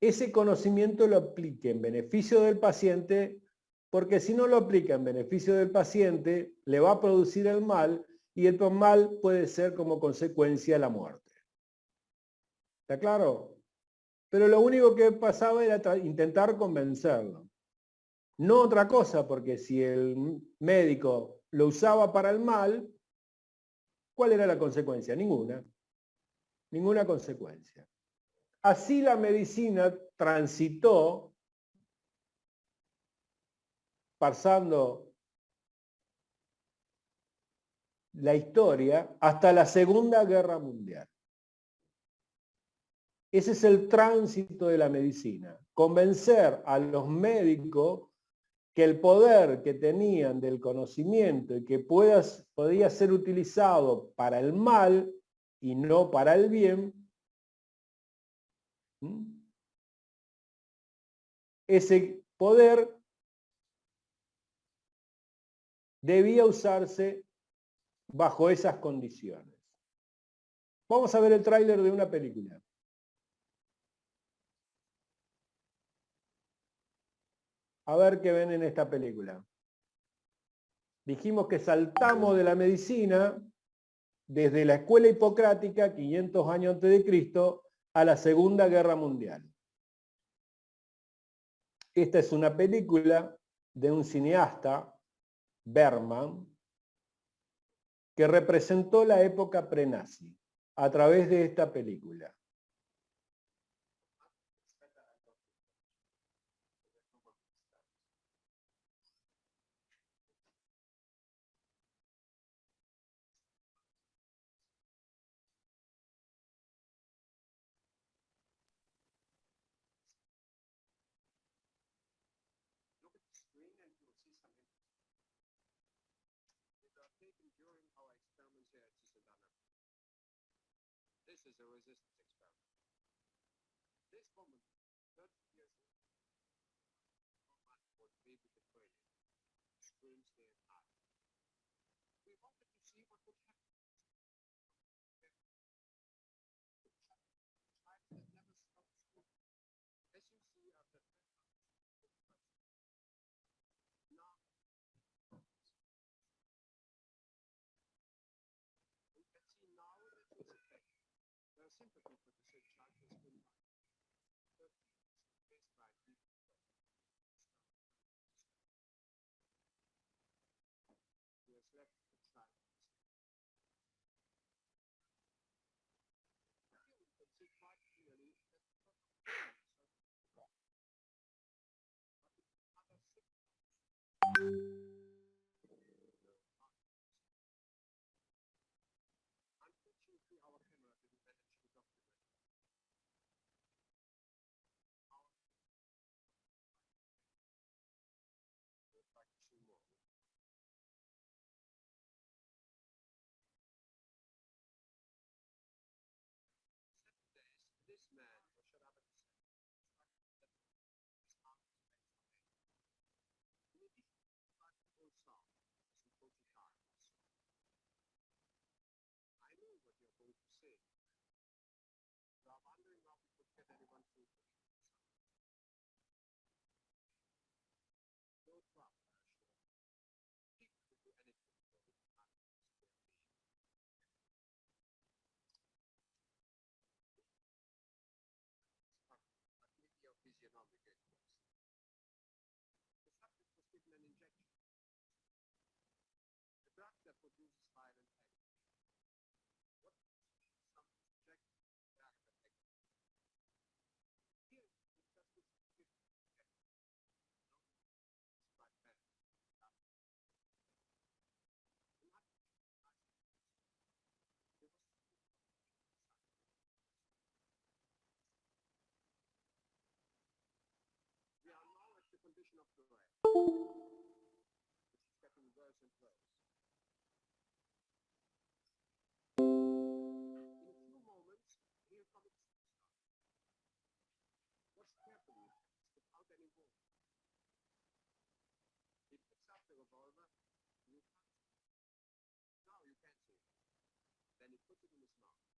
ese conocimiento lo aplique en beneficio del paciente, porque si no lo aplica en beneficio del paciente, le va a producir el mal y el mal puede ser como consecuencia la muerte. ¿Está claro? Pero lo único que pasaba era intentar convencerlo. No otra cosa, porque si el médico lo usaba para el mal, ¿cuál era la consecuencia? Ninguna. Ninguna consecuencia. Así la medicina transitó, pasando la historia, hasta la Segunda Guerra Mundial. Ese es el tránsito de la medicina. Convencer a los médicos que el poder que tenían del conocimiento y que podía ser utilizado para el mal y no para el bien, ese poder debía usarse bajo esas condiciones. Vamos a ver el tráiler de una película. A ver qué ven en esta película. Dijimos que saltamos de la medicina desde la escuela hipocrática, 500 años antes de Cristo, a la Segunda Guerra Mundial. Esta es una película de un cineasta, Bergman, que representó la época prenazi a través de esta película. This is a resistance experiment. This woman, 30 years old, was baby betrayed, screams their heart. We wanted to see what would happen. The child had never stopped screaming. As you see after 10 hours, now we can see now that it's effective. Their sympathy for the sick child has been faced by deep who has left the child. Here we can see quite clearly that other sick unfortunately our camera didn't manage to document like two more. This man was shut up at the center. His arm was in addition to the full sound, as we go to darkness. I know what you're going to say. You are wondering how we could get anyone through to you. No problem, I assure you. People will do anything for the darkness to be. But maybe your physiognomic it was. The subject was given an injection. A drug that produces violent agony. What some inject drug that agony. Here it's just this 50 injection. It's quite bad. We are now at the condition of dread, which is getting worse and worse. In a few moments, here comes its start. Watch carefully, without any warning. He picks up the revolver, and you can't see it. Now you can see it. Then he puts it in his mouth.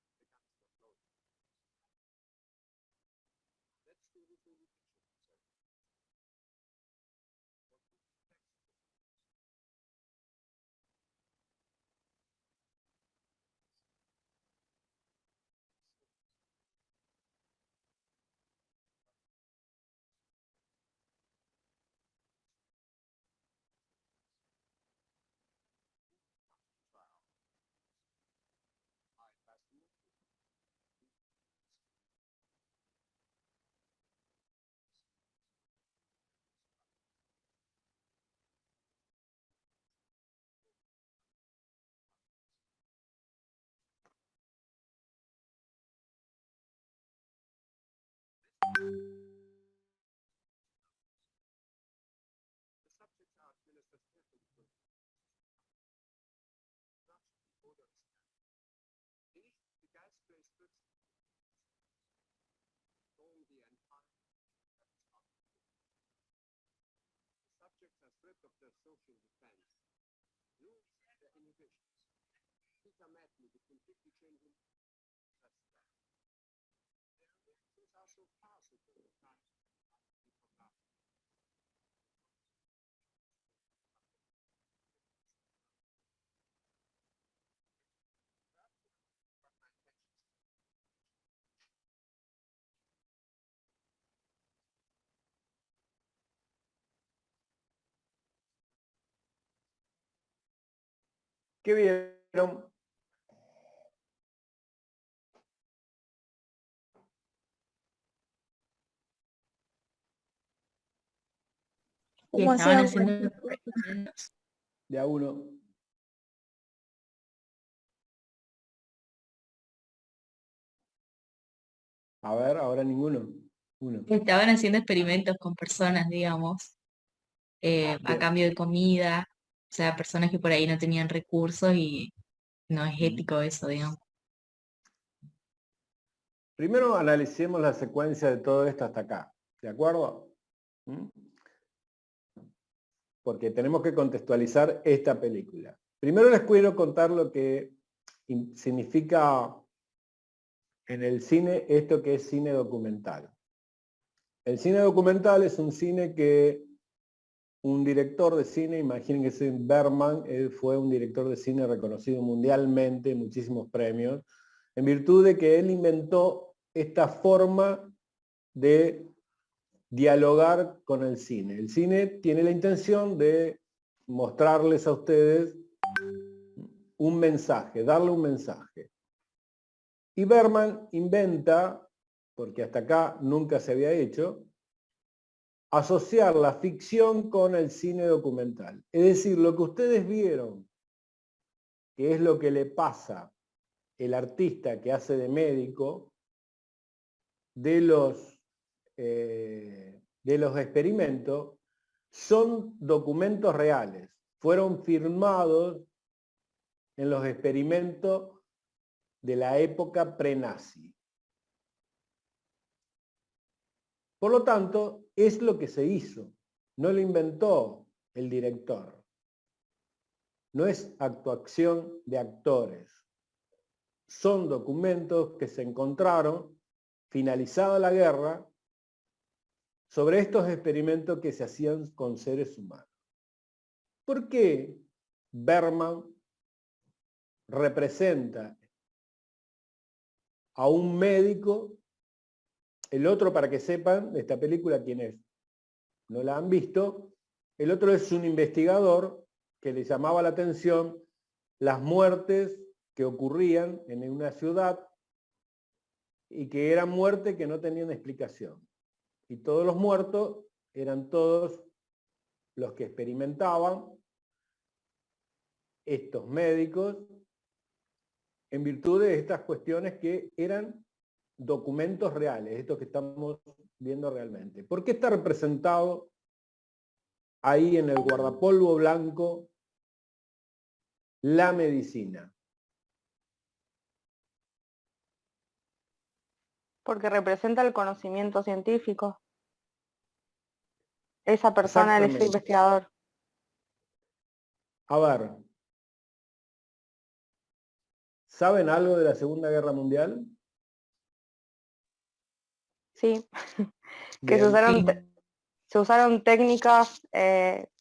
The gun is not loaded. Let's do this movie picture. The subjects are administered carefully to drugs the odor is finished, the gas spray strips throwing the entire subjects as threat of their social defense lose their inhibitions. Peter Medley, the completely changing such that. Their reactions are so farcical at times. ¿Qué vieron? Que ¿Cómo estaban hacían? haciendo experimentos. De a uno. A ver, ahora ninguno. Uno. Que estaban haciendo experimentos con personas, digamos, a Bien. cambio de comida, o sea, personas que por ahí no tenían recursos y no es ético eso, digamos. Primero analicemos la secuencia de todo esto hasta acá, ¿de acuerdo? ¿Mm? Porque tenemos que contextualizar esta película. Primero les quiero contar lo que significa en el cine esto que es cine documental. El cine documental es un cine que un director de cine, imaginen que es Bergman, él fue un director de cine reconocido mundialmente, muchísimos premios, en virtud de que él inventó esta forma de dialogar con el cine. El cine tiene la intención de mostrarles a ustedes un mensaje, darle un mensaje. Y Bergman inventa, porque hasta acá nunca se había hecho, asociar la ficción con el cine documental. Es decir, lo que ustedes vieron, que es lo que le pasa el artista que hace de médico, de los experimentos, son documentos reales. Fueron firmados en los experimentos de la época pre-nazi. Por lo tanto, es lo que se hizo. No lo inventó el director. No es actuación de actores. Son documentos que se encontraron, finalizada la guerra, sobre estos experimentos que se hacían con seres humanos. ¿Por qué Bergman representa a un médico? El otro, para que sepan, de esta película, ¿quién es? No la han visto. El otro es un investigador que le llamaba la atención las muertes que ocurrían en una ciudad y que eran muertes que no tenían explicación. Y todos los muertos eran todos los que experimentaban estos médicos en virtud de estas cuestiones que eran documentos reales, estos que estamos viendo realmente. ¿Por qué está representado ahí en el guardapolvo blanco la medicina? Porque representa el conocimiento científico. Esa persona, ese Exactamente. investigador. A ver, ¿saben algo de la Segunda Guerra Mundial? Sí, que Bien. se usaron técnicas,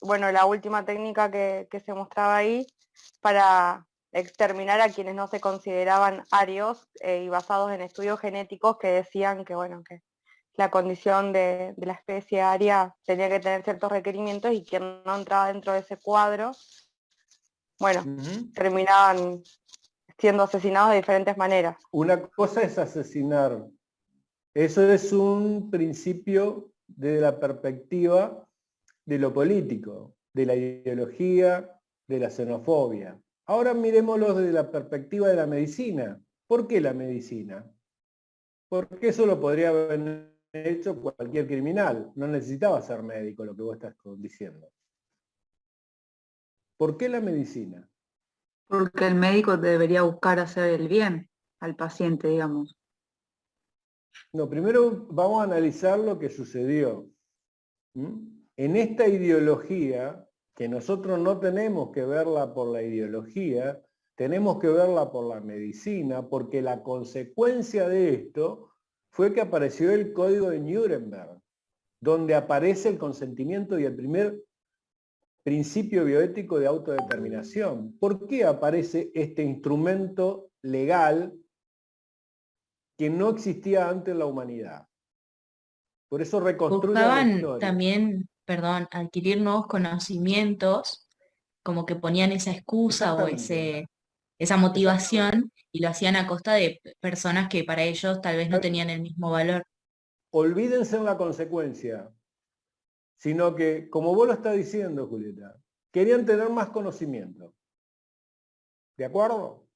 bueno, la última técnica que se mostraba ahí para exterminar a quienes no se consideraban arios y basados en estudios genéticos que decían que, bueno, que la condición de la especie aria tenía que tener ciertos requerimientos y quien no entraba dentro de ese cuadro, bueno, terminaban siendo asesinados de diferentes maneras. Una cosa es asesinar. Eso es un principio desde la perspectiva de lo político, de la ideología, de la xenofobia. Ahora miremoslo desde la perspectiva de la medicina. ¿Por qué la medicina? Porque eso lo podría haber hecho cualquier criminal. No necesitaba ser médico, lo que vos estás diciendo. ¿Por qué la medicina? Porque el médico debería buscar hacer el bien al paciente, digamos. No, primero vamos a analizar lo que sucedió. ¿Mm? en esta ideología, que nosotros no tenemos que verla por la ideología, tenemos que verla por la medicina, porque la consecuencia de esto fue que apareció el Código de Nuremberg, donde aparece el consentimiento y el primer principio bioético de autodeterminación. ¿Por qué aparece este instrumento legal que no existía antes en la humanidad? Por eso reconstruye la Buscaban historia. también, perdón, adquirir nuevos conocimientos, como que ponían esa excusa o esa motivación y lo hacían a costa de personas que para ellos tal vez no tenían el mismo valor. Olvídense en la consecuencia, sino que, como vos lo estás diciendo, Julieta, querían tener más conocimiento. ¿De acuerdo?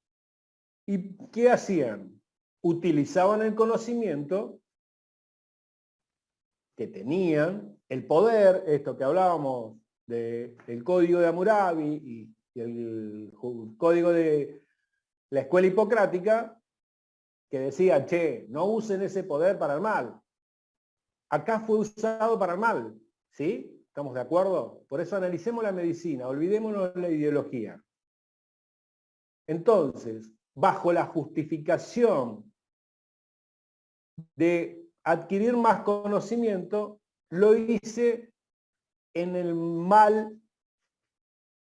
¿Y qué hacían? Utilizaban el conocimiento que tenían, el poder, esto que hablábamos del código de Hammurabi y el código de la escuela hipocrática, que decía, che, no usen ese poder para el mal. Acá fue usado para el mal, ¿sí? ¿Estamos de acuerdo? Por eso analicemos la medicina, olvidémonos de la ideología. Entonces, bajo la justificación de adquirir más conocimiento, lo hice en el mal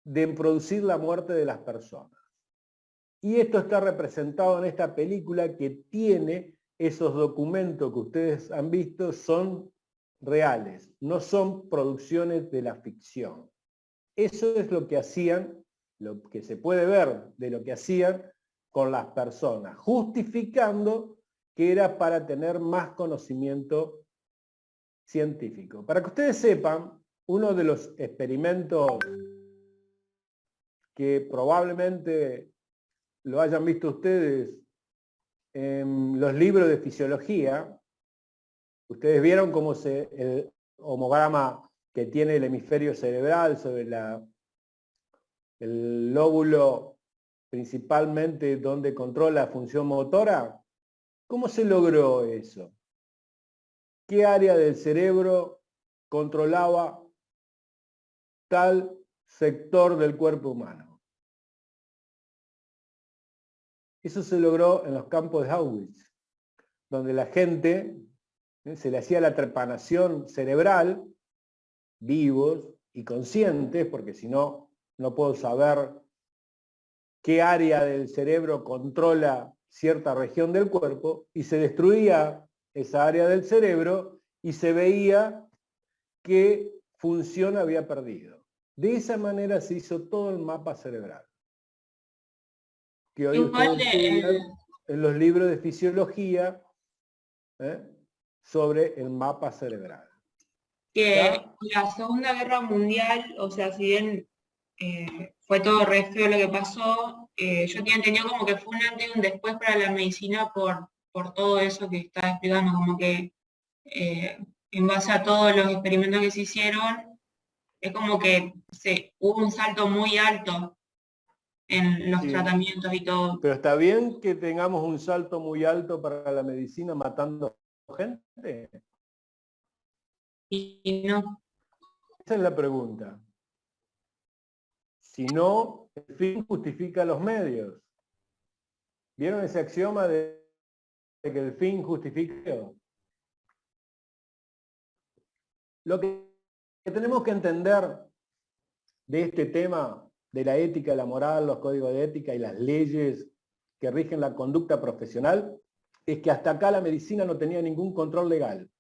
de producir la muerte de las personas. Y esto está representado en esta película que tiene esos documentos que ustedes han visto, son reales, no son producciones de la ficción. Eso es lo que hacían, lo que se puede ver de lo que hacían con las personas, justificando que era para tener más conocimiento científico. Para que ustedes sepan, uno de los experimentos que probablemente lo hayan visto ustedes en los libros de fisiología, ustedes vieron cómo el homograma que tiene el hemisferio cerebral sobre el lóbulo principalmente donde controla la función motora. ¿Cómo se logró eso? ¿Qué área del cerebro controlaba tal sector del cuerpo humano? Eso se logró en los campos de Auschwitz, donde la gente se le hacía la trepanación cerebral, vivos y conscientes, porque si no, no puedo saber qué área del cerebro controla cierta región del cuerpo, y se destruía esa área del cerebro y se veía qué función había perdido. De esa manera se hizo todo el mapa cerebral, que hoy Igual ustedes estudian en los libros de fisiología sobre el mapa cerebral. que la Segunda Guerra Mundial, o sea, si bien fue todo re feo lo que pasó, yo tenía entendido como que fue un antes y un después para la medicina por todo eso que estaba explicando, como que en base a todos los experimentos que se hicieron, es como que hubo un salto muy alto en los tratamientos y todo. Pero está bien que tengamos un salto muy alto para la medicina matando gente. Y no. Esa es la pregunta. Si no, el fin justifica los medios. ¿Vieron ese axioma de que el fin justifica? Lo que tenemos que entender de este tema, de la ética, la moral, los códigos de ética y las leyes que rigen la conducta profesional, es que hasta acá la medicina no tenía ningún control legal.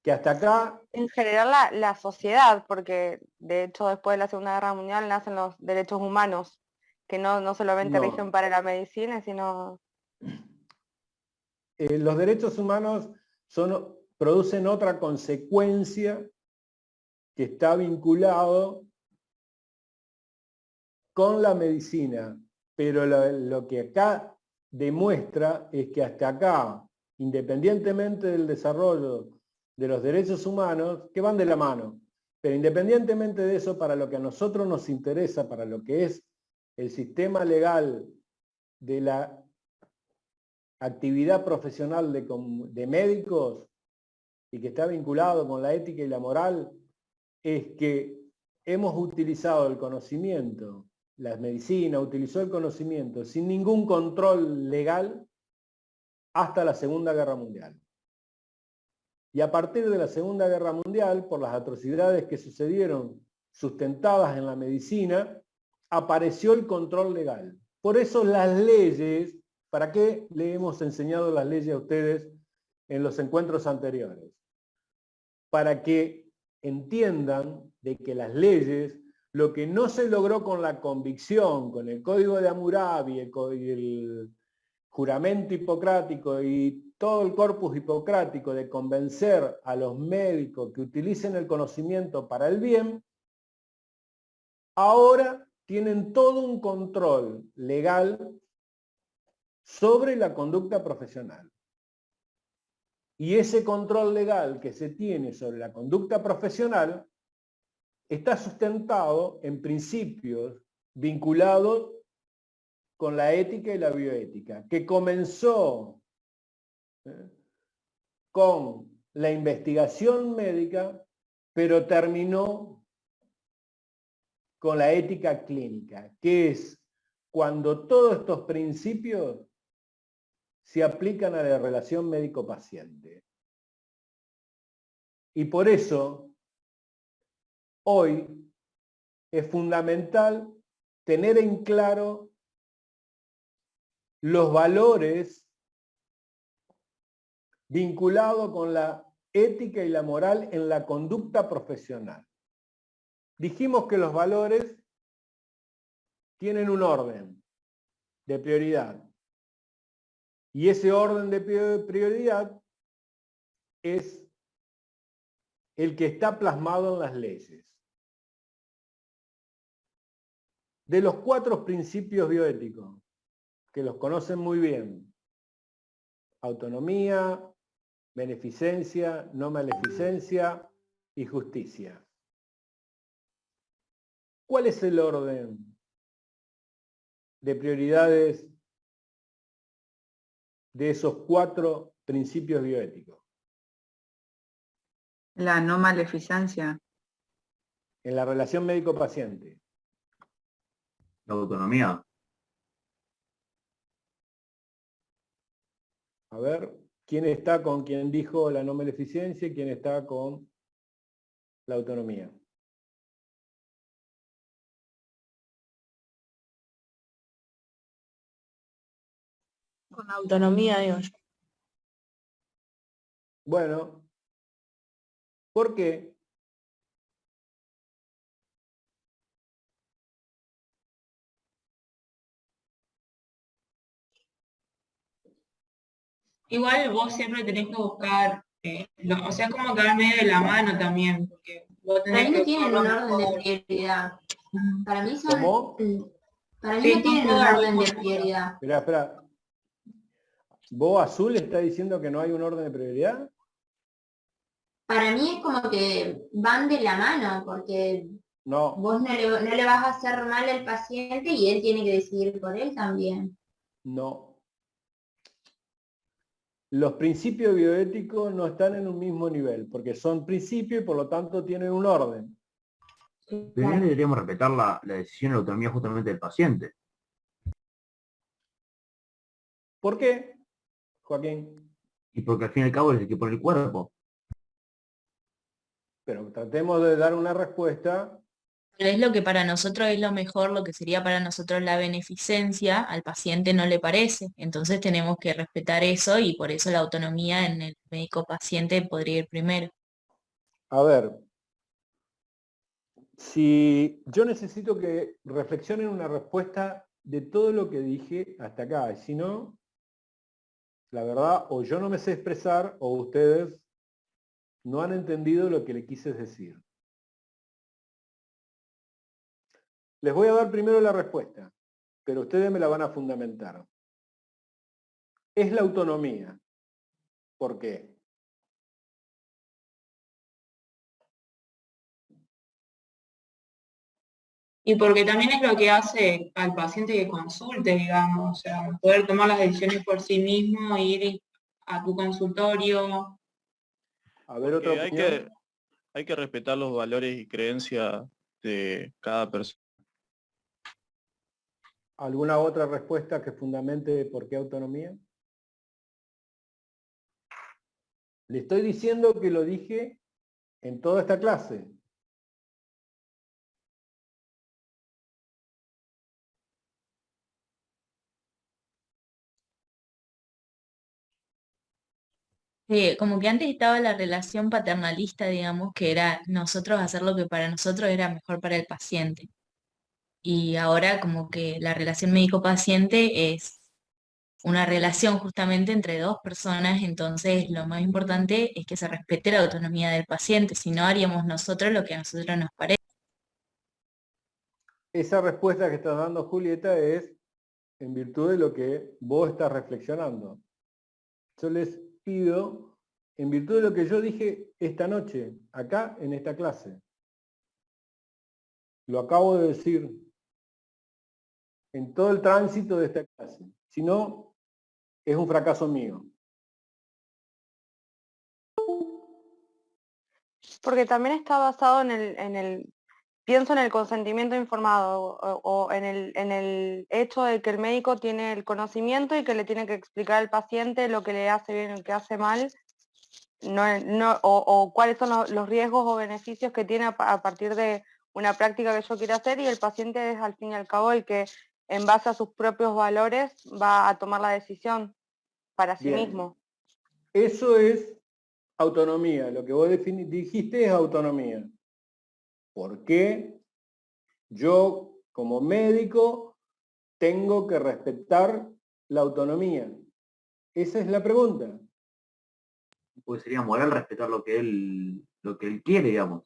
Que hasta acá... En general la sociedad, porque de hecho después de la Segunda Guerra Mundial nacen los derechos humanos, que no solamente rigen para la medicina, sino... los derechos humanos producen otra consecuencia que está vinculado con la medicina, pero lo que acá demuestra es que hasta acá, independientemente del desarrollo de los derechos humanos, que van de la mano, pero independientemente de eso, para lo que a nosotros nos interesa, para lo que es el sistema legal de la actividad profesional de médicos y que está vinculado con la ética y la moral, es que hemos utilizado el conocimiento, la medicina utilizó el conocimiento sin ningún control legal hasta la Segunda Guerra Mundial. Y a partir de la Segunda Guerra Mundial, por las atrocidades que sucedieron sustentadas en la medicina, apareció el control legal. Por eso las leyes, ¿para qué le hemos enseñado las leyes a ustedes en los encuentros anteriores? Para que entiendan de que las leyes, lo que no se logró con la convicción, con el Código de Hammurabi, el juramento hipocrático y todo el corpus hipocrático de convencer a los médicos que utilicen el conocimiento para el bien, ahora tienen todo un control legal sobre la conducta profesional. Y ese control legal que se tiene sobre la conducta profesional está sustentado en principios vinculados con la ética y la bioética, que comenzó con la investigación médica, pero terminó con la ética clínica, que es cuando todos estos principios se aplican a la relación médico-paciente. Y por eso, hoy es fundamental tener en claro los valores vinculados con la ética y la moral en la conducta profesional. Dijimos que los valores tienen un orden de prioridad. Y ese orden de prioridad es el que está plasmado en las leyes. De los 4 principios bioéticos, que los conocen muy bien: autonomía, beneficencia, no maleficencia y justicia. ¿Cuál es el orden de prioridades de esos 4 principios bioéticos? La no maleficencia. En la relación médico-paciente. La autonomía. A ver, ¿quién está con quien dijo la no maleficencia y quién está con la autonomía? Con autonomía, digo yo. Bueno, ¿por qué? Igual vos siempre tenés que buscar, o sea, es como que va medio de la mano también, porque vos Para tenés mí no que tienen un buscar orden de mejor. prioridad. Para mí son... ¿Cómo? Para mí Sí, no tienen son un todas orden de las prioridad. Espera. ¿Vos, Azul, está diciendo que no hay un orden de prioridad? Para mí es como que van de la mano, porque No, vos no le vas a hacer mal al paciente y él tiene que decidir por él también. no. Los principios bioéticos no están en un mismo nivel, porque son principios y por lo tanto tienen un orden. Pero no deberíamos respetar la decisión y la autonomía justamente del paciente. ¿Por qué, Joaquín? Y porque al fin y al cabo es el que pone el cuerpo. Pero tratemos de dar una respuesta. Pero es lo que para nosotros es lo mejor, lo que sería para nosotros la beneficencia, al paciente no le parece. Entonces tenemos que respetar eso y por eso la autonomía en el médico-paciente podría ir primero. A ver, si yo necesito que reflexionen una respuesta de todo lo que dije hasta acá, y si no, la verdad, o yo no me sé expresar o ustedes no han entendido lo que le quise decir. Les voy a dar primero la respuesta, pero ustedes me la van a fundamentar. Es la autonomía. ¿Por qué? Y porque también es lo que hace al paciente que consulte, digamos, o sea, poder tomar las decisiones por sí mismo, ir a tu consultorio. A ver, otra opinión. hay que respetar los valores y creencias de cada persona. ¿Alguna otra respuesta que fundamente por qué autonomía? Le estoy diciendo que lo dije en toda esta clase. Como que antes estaba la relación paternalista, digamos, que era nosotros hacer lo que para nosotros era mejor para el paciente. Y ahora como que la relación médico-paciente es una relación justamente entre dos personas, entonces lo más importante es que se respete la autonomía del paciente, si no haríamos nosotros lo que a nosotros nos parece. Esa respuesta que estás dando, Julieta, es en virtud de lo que vos estás reflexionando. Yo les pido, en virtud de lo que yo dije esta noche, acá en esta clase. Lo acabo de decir en todo el tránsito de esta clase. Si no, es un fracaso mío. Porque también está basado pienso en el consentimiento informado o en el hecho de que el médico tiene el conocimiento y que le tiene que explicar al paciente lo que le hace bien y lo que hace mal, o cuáles son los riesgos o beneficios que tiene a partir de una práctica que yo quiero hacer, y el paciente es al fin y al cabo el que en base a sus propios valores va a tomar la decisión para sí mismo. Eso es autonomía. Lo que vos dijiste es autonomía. ¿Por qué yo, como médico, tengo que respetar la autonomía? Esa es la pregunta. Pues sería moral respetar lo que él quiere, digamos.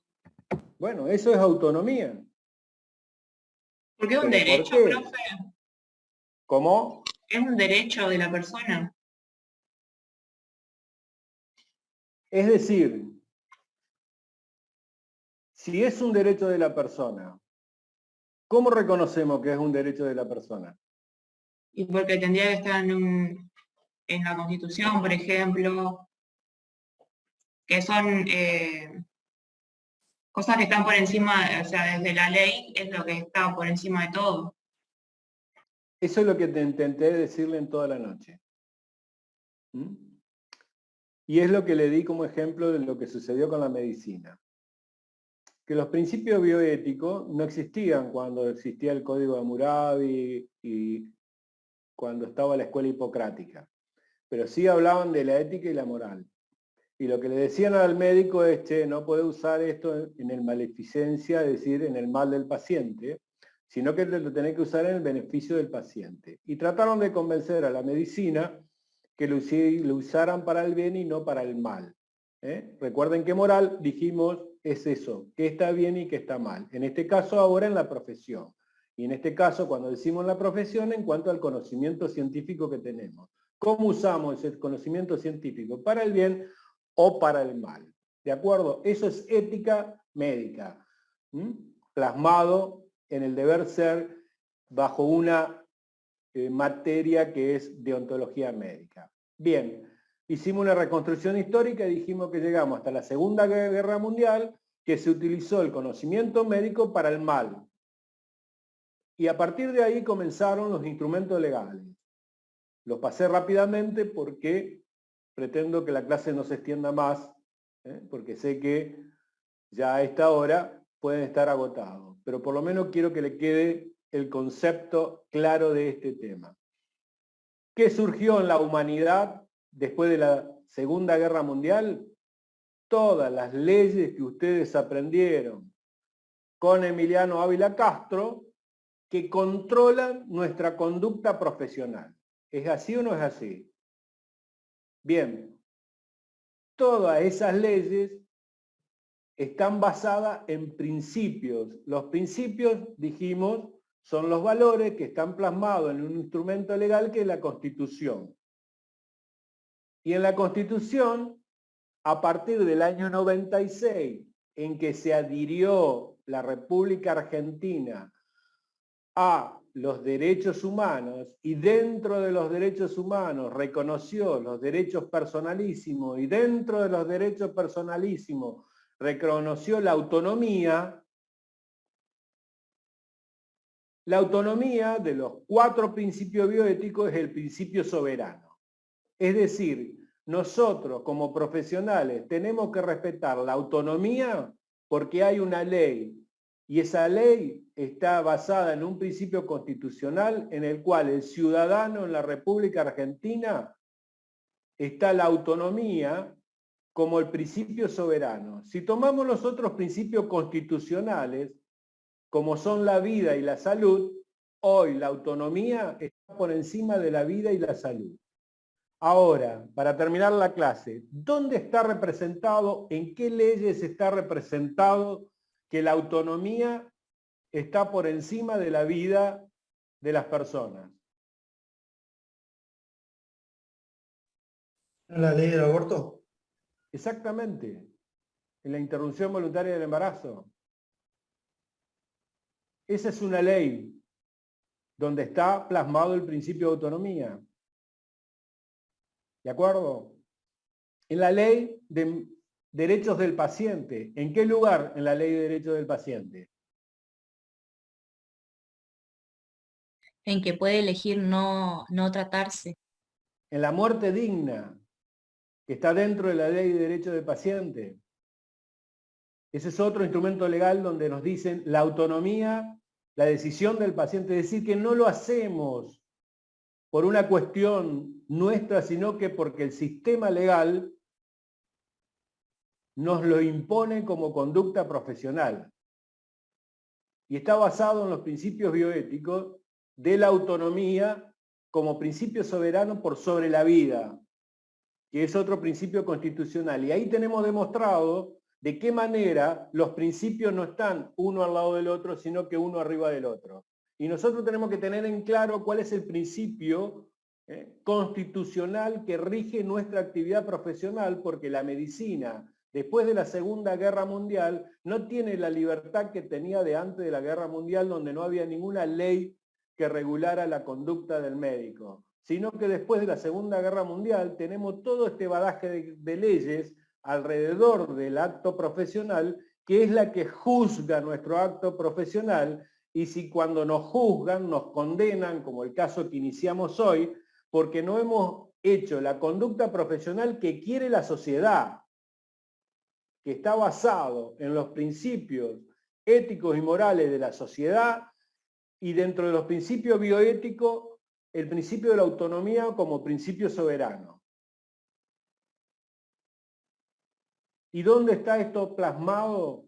Bueno, eso es autonomía. Porque es un ¿Pero derecho, por qué? profe. ¿Cómo? Es un derecho de la persona. Es decir, si es un derecho de la persona, ¿cómo reconocemos que es un derecho de la persona? Y porque tendría que estar en la Constitución, por ejemplo, que son cosas que están por encima, o sea, desde la ley es lo que está por encima de todo. Eso es lo que te intenté decirle en toda la noche. ¿Mm? Y es lo que le di como ejemplo de lo que sucedió con la medicina. Que los principios bioéticos no existían cuando existía el Código de Hammurabi y cuando estaba la escuela hipocrática, pero sí hablaban de la ética y la moral. Y lo que le decían al médico es, che, no puede usar esto en el maleficencia, es decir, en el mal del paciente, sino que lo tenés que usar en el beneficio del paciente. Y trataron de convencer a la medicina que lo usaran para el bien y no para el mal. Recuerden que moral, dijimos, es eso, que está bien y que está mal. En este caso ahora en la profesión. Y en este caso, cuando decimos la profesión, en cuanto al conocimiento científico que tenemos. ¿Cómo usamos ese conocimiento científico? ¿Para el bien o para el mal? ¿De acuerdo? Eso es ética médica. Plasmado en el deber ser bajo una materia que es deontología médica. Bien, hicimos una reconstrucción histórica y dijimos que llegamos hasta la Segunda Guerra Mundial, que se utilizó el conocimiento médico para el mal. Y a partir de ahí comenzaron los instrumentos legales. Los pasé rápidamente porque pretendo que la clase no se extienda más, porque sé que ya a esta hora pueden estar agotados. Pero por lo menos quiero que le quede el concepto claro de este tema. ¿Qué surgió en la humanidad después de la Segunda Guerra Mundial? Todas las leyes que ustedes aprendieron con Emiliano Ávila Castro, que controlan nuestra conducta profesional. ¿Es así o no es así? Bien, todas esas leyes están basadas en principios. Los principios, dijimos, son los valores que están plasmados en un instrumento legal que es la Constitución. Y en la Constitución, a partir del año 96, en que se adhirió la República Argentina a los derechos humanos y dentro de los derechos humanos reconoció los derechos personalísimos y dentro de los derechos personalísimos reconoció la autonomía de los 4 principios bioéticos es el principio soberano. Es decir, nosotros como profesionales tenemos que respetar la autonomía porque hay una ley y esa ley está basada en un principio constitucional en el cual el ciudadano en la República Argentina está la autonomía como el principio soberano. Si tomamos los otros principios constitucionales, como son la vida y la salud, hoy la autonomía está por encima de la vida y la salud. Ahora, para terminar la clase, ¿dónde está representado, en qué leyes está representado que la autonomía está por encima de la vida de las personas? ¿En la ley del aborto? Exactamente, en la interrupción voluntaria del embarazo. Esa es una ley donde está plasmado el principio de autonomía. ¿De acuerdo? En la ley de derechos del paciente. ¿En qué lugar en la ley de derechos del paciente? En que puede elegir no tratarse. En la muerte digna, que está dentro de la ley de derechos del paciente. Ese es otro instrumento legal donde nos dicen la autonomía, la decisión del paciente, es decir, que no lo hacemos por una cuestión nuestra, sino que porque el sistema legal nos lo impone como conducta profesional. Y está basado en los principios bioéticos de la autonomía como principio soberano por sobre la vida, que es otro principio constitucional. Y ahí tenemos demostrado de qué manera los principios no están uno al lado del otro, sino que uno arriba del otro. Y nosotros tenemos que tener en claro cuál es el principio constitucional que rige nuestra actividad profesional, porque la medicina, después de la Segunda Guerra Mundial, no tiene la libertad que tenía de antes de la Guerra Mundial, donde no había ninguna ley que regulara la conducta del médico, sino que después de la Segunda Guerra Mundial tenemos todo este bagaje de leyes alrededor del acto profesional, que es la que juzga nuestro acto profesional, y si cuando nos juzgan, nos condenan, como el caso que iniciamos hoy, porque no hemos hecho la conducta profesional que quiere la sociedad, que está basado en los principios éticos y morales de la sociedad, y dentro de los principios bioéticos, el principio de la autonomía como principio soberano. ¿Y dónde está esto plasmado?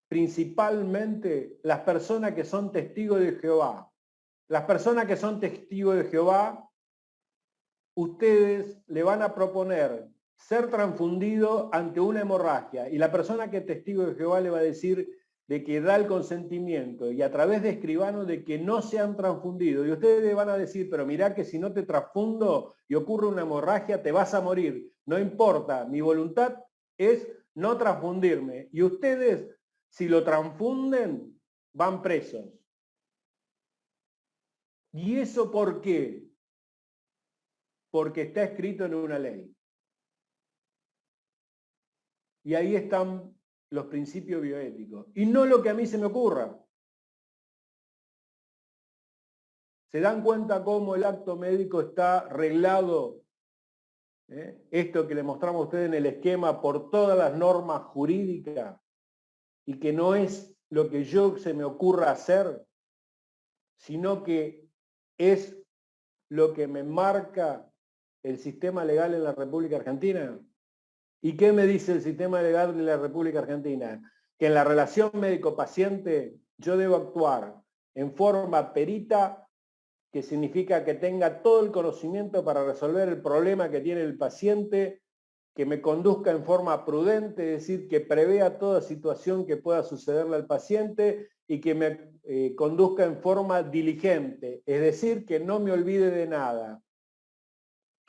Principalmente las personas que son testigos de Jehová. Las personas que son testigos de Jehová, ustedes le van a proponer ser transfundido ante una hemorragia, y la persona que es testigo de Jehová le va a decir de que da el consentimiento, y a través de escribanos de que no se han transfundido, y ustedes le van a decir, pero mirá que si no te transfundo y ocurre una hemorragia, te vas a morir. No importa, mi voluntad es no transfundirme. Y ustedes, si lo transfunden, van presos. ¿Y eso por qué? Porque está escrito en una ley. Y ahí están los principios bioéticos. Y no lo que a mí se me ocurra. ¿Se dan cuenta cómo el acto médico está reglado? Esto que le mostramos a ustedes en el esquema por todas las normas jurídicas, y que no es lo que yo se me ocurra hacer, sino que es lo que me marca el sistema legal en la República Argentina. ¿Y qué me dice el sistema legal de la República Argentina? Que en la relación médico-paciente yo debo actuar en forma perita, que significa que tenga todo el conocimiento para resolver el problema que tiene el paciente, que me conduzca en forma prudente, es decir, que prevea toda situación que pueda sucederle al paciente, y que me conduzca en forma diligente, es decir, que no me olvide de nada.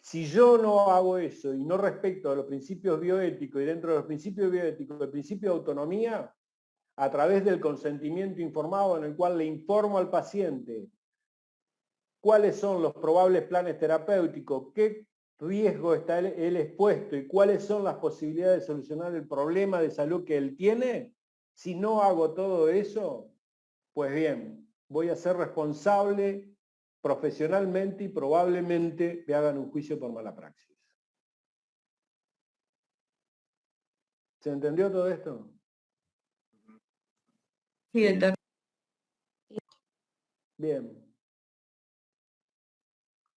Si yo no hago eso y no respeto a los principios bioéticos, y dentro de los principios bioéticos el principio de autonomía, a través del consentimiento informado en el cual le informo al paciente cuáles son los probables planes terapéuticos, qué riesgo está él expuesto y cuáles son las posibilidades de solucionar el problema de salud que él tiene, si no hago todo eso, pues bien, voy a ser responsable profesionalmente y probablemente me hagan un juicio por mala praxis. ¿Se entendió todo esto? Sí, doctor. Bien.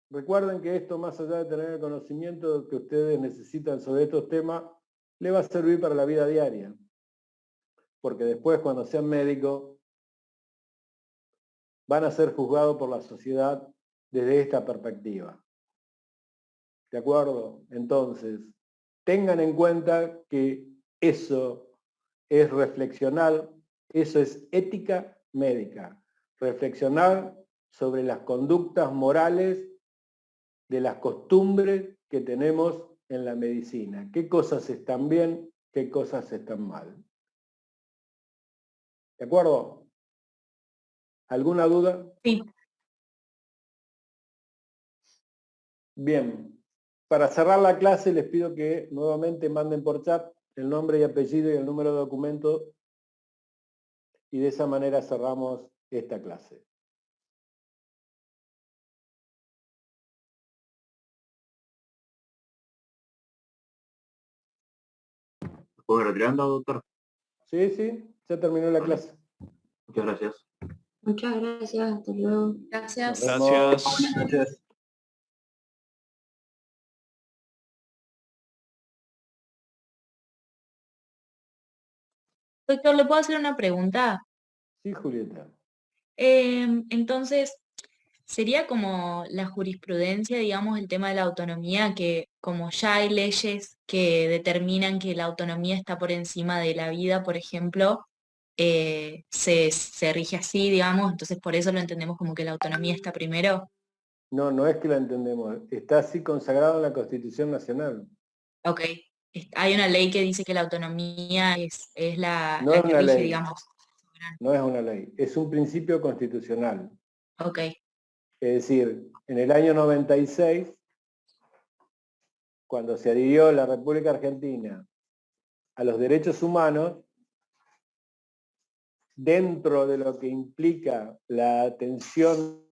Recuerden que esto, más allá de tener el conocimiento que ustedes necesitan sobre estos temas, le va a servir para la vida diaria. Porque después, cuando sean médicos, van a ser juzgados por la sociedad desde esta perspectiva. ¿De acuerdo? Entonces, tengan en cuenta que eso es reflexionar, eso es ética médica. Reflexionar sobre las conductas morales de las costumbres que tenemos en la medicina. ¿Qué cosas están bien? ¿Qué cosas están mal? ¿De acuerdo? ¿Alguna duda? Sí. Bien. Para cerrar la clase les pido que nuevamente manden por chat el nombre y apellido y el número de documento y de esa manera cerramos esta clase. ¿Puedo ir retirando, doctor? Sí, sí, ya terminó la clase. Muchas gracias. Muchas gracias, hasta luego. Gracias. Nos vemos. Gracias. Buenas noches. Doctor, ¿le puedo hacer una pregunta? Sí, Julieta. Entonces, sería como la jurisprudencia, digamos, el tema de la autonomía, que como ya hay leyes que determinan que la autonomía está por encima de la vida, por ejemplo, se rige así, digamos, entonces por eso lo entendemos como que la autonomía está primero. No, no es que la entendemos. Está así consagrado en la Constitución Nacional. Ok. Hay una ley que dice que la autonomía es la No es que una rige, ley. digamos. No es una ley. Es un principio constitucional. Ok. Es decir, en el año 96, cuando se adhirió la República Argentina a los derechos humanos, dentro de lo que implica la atención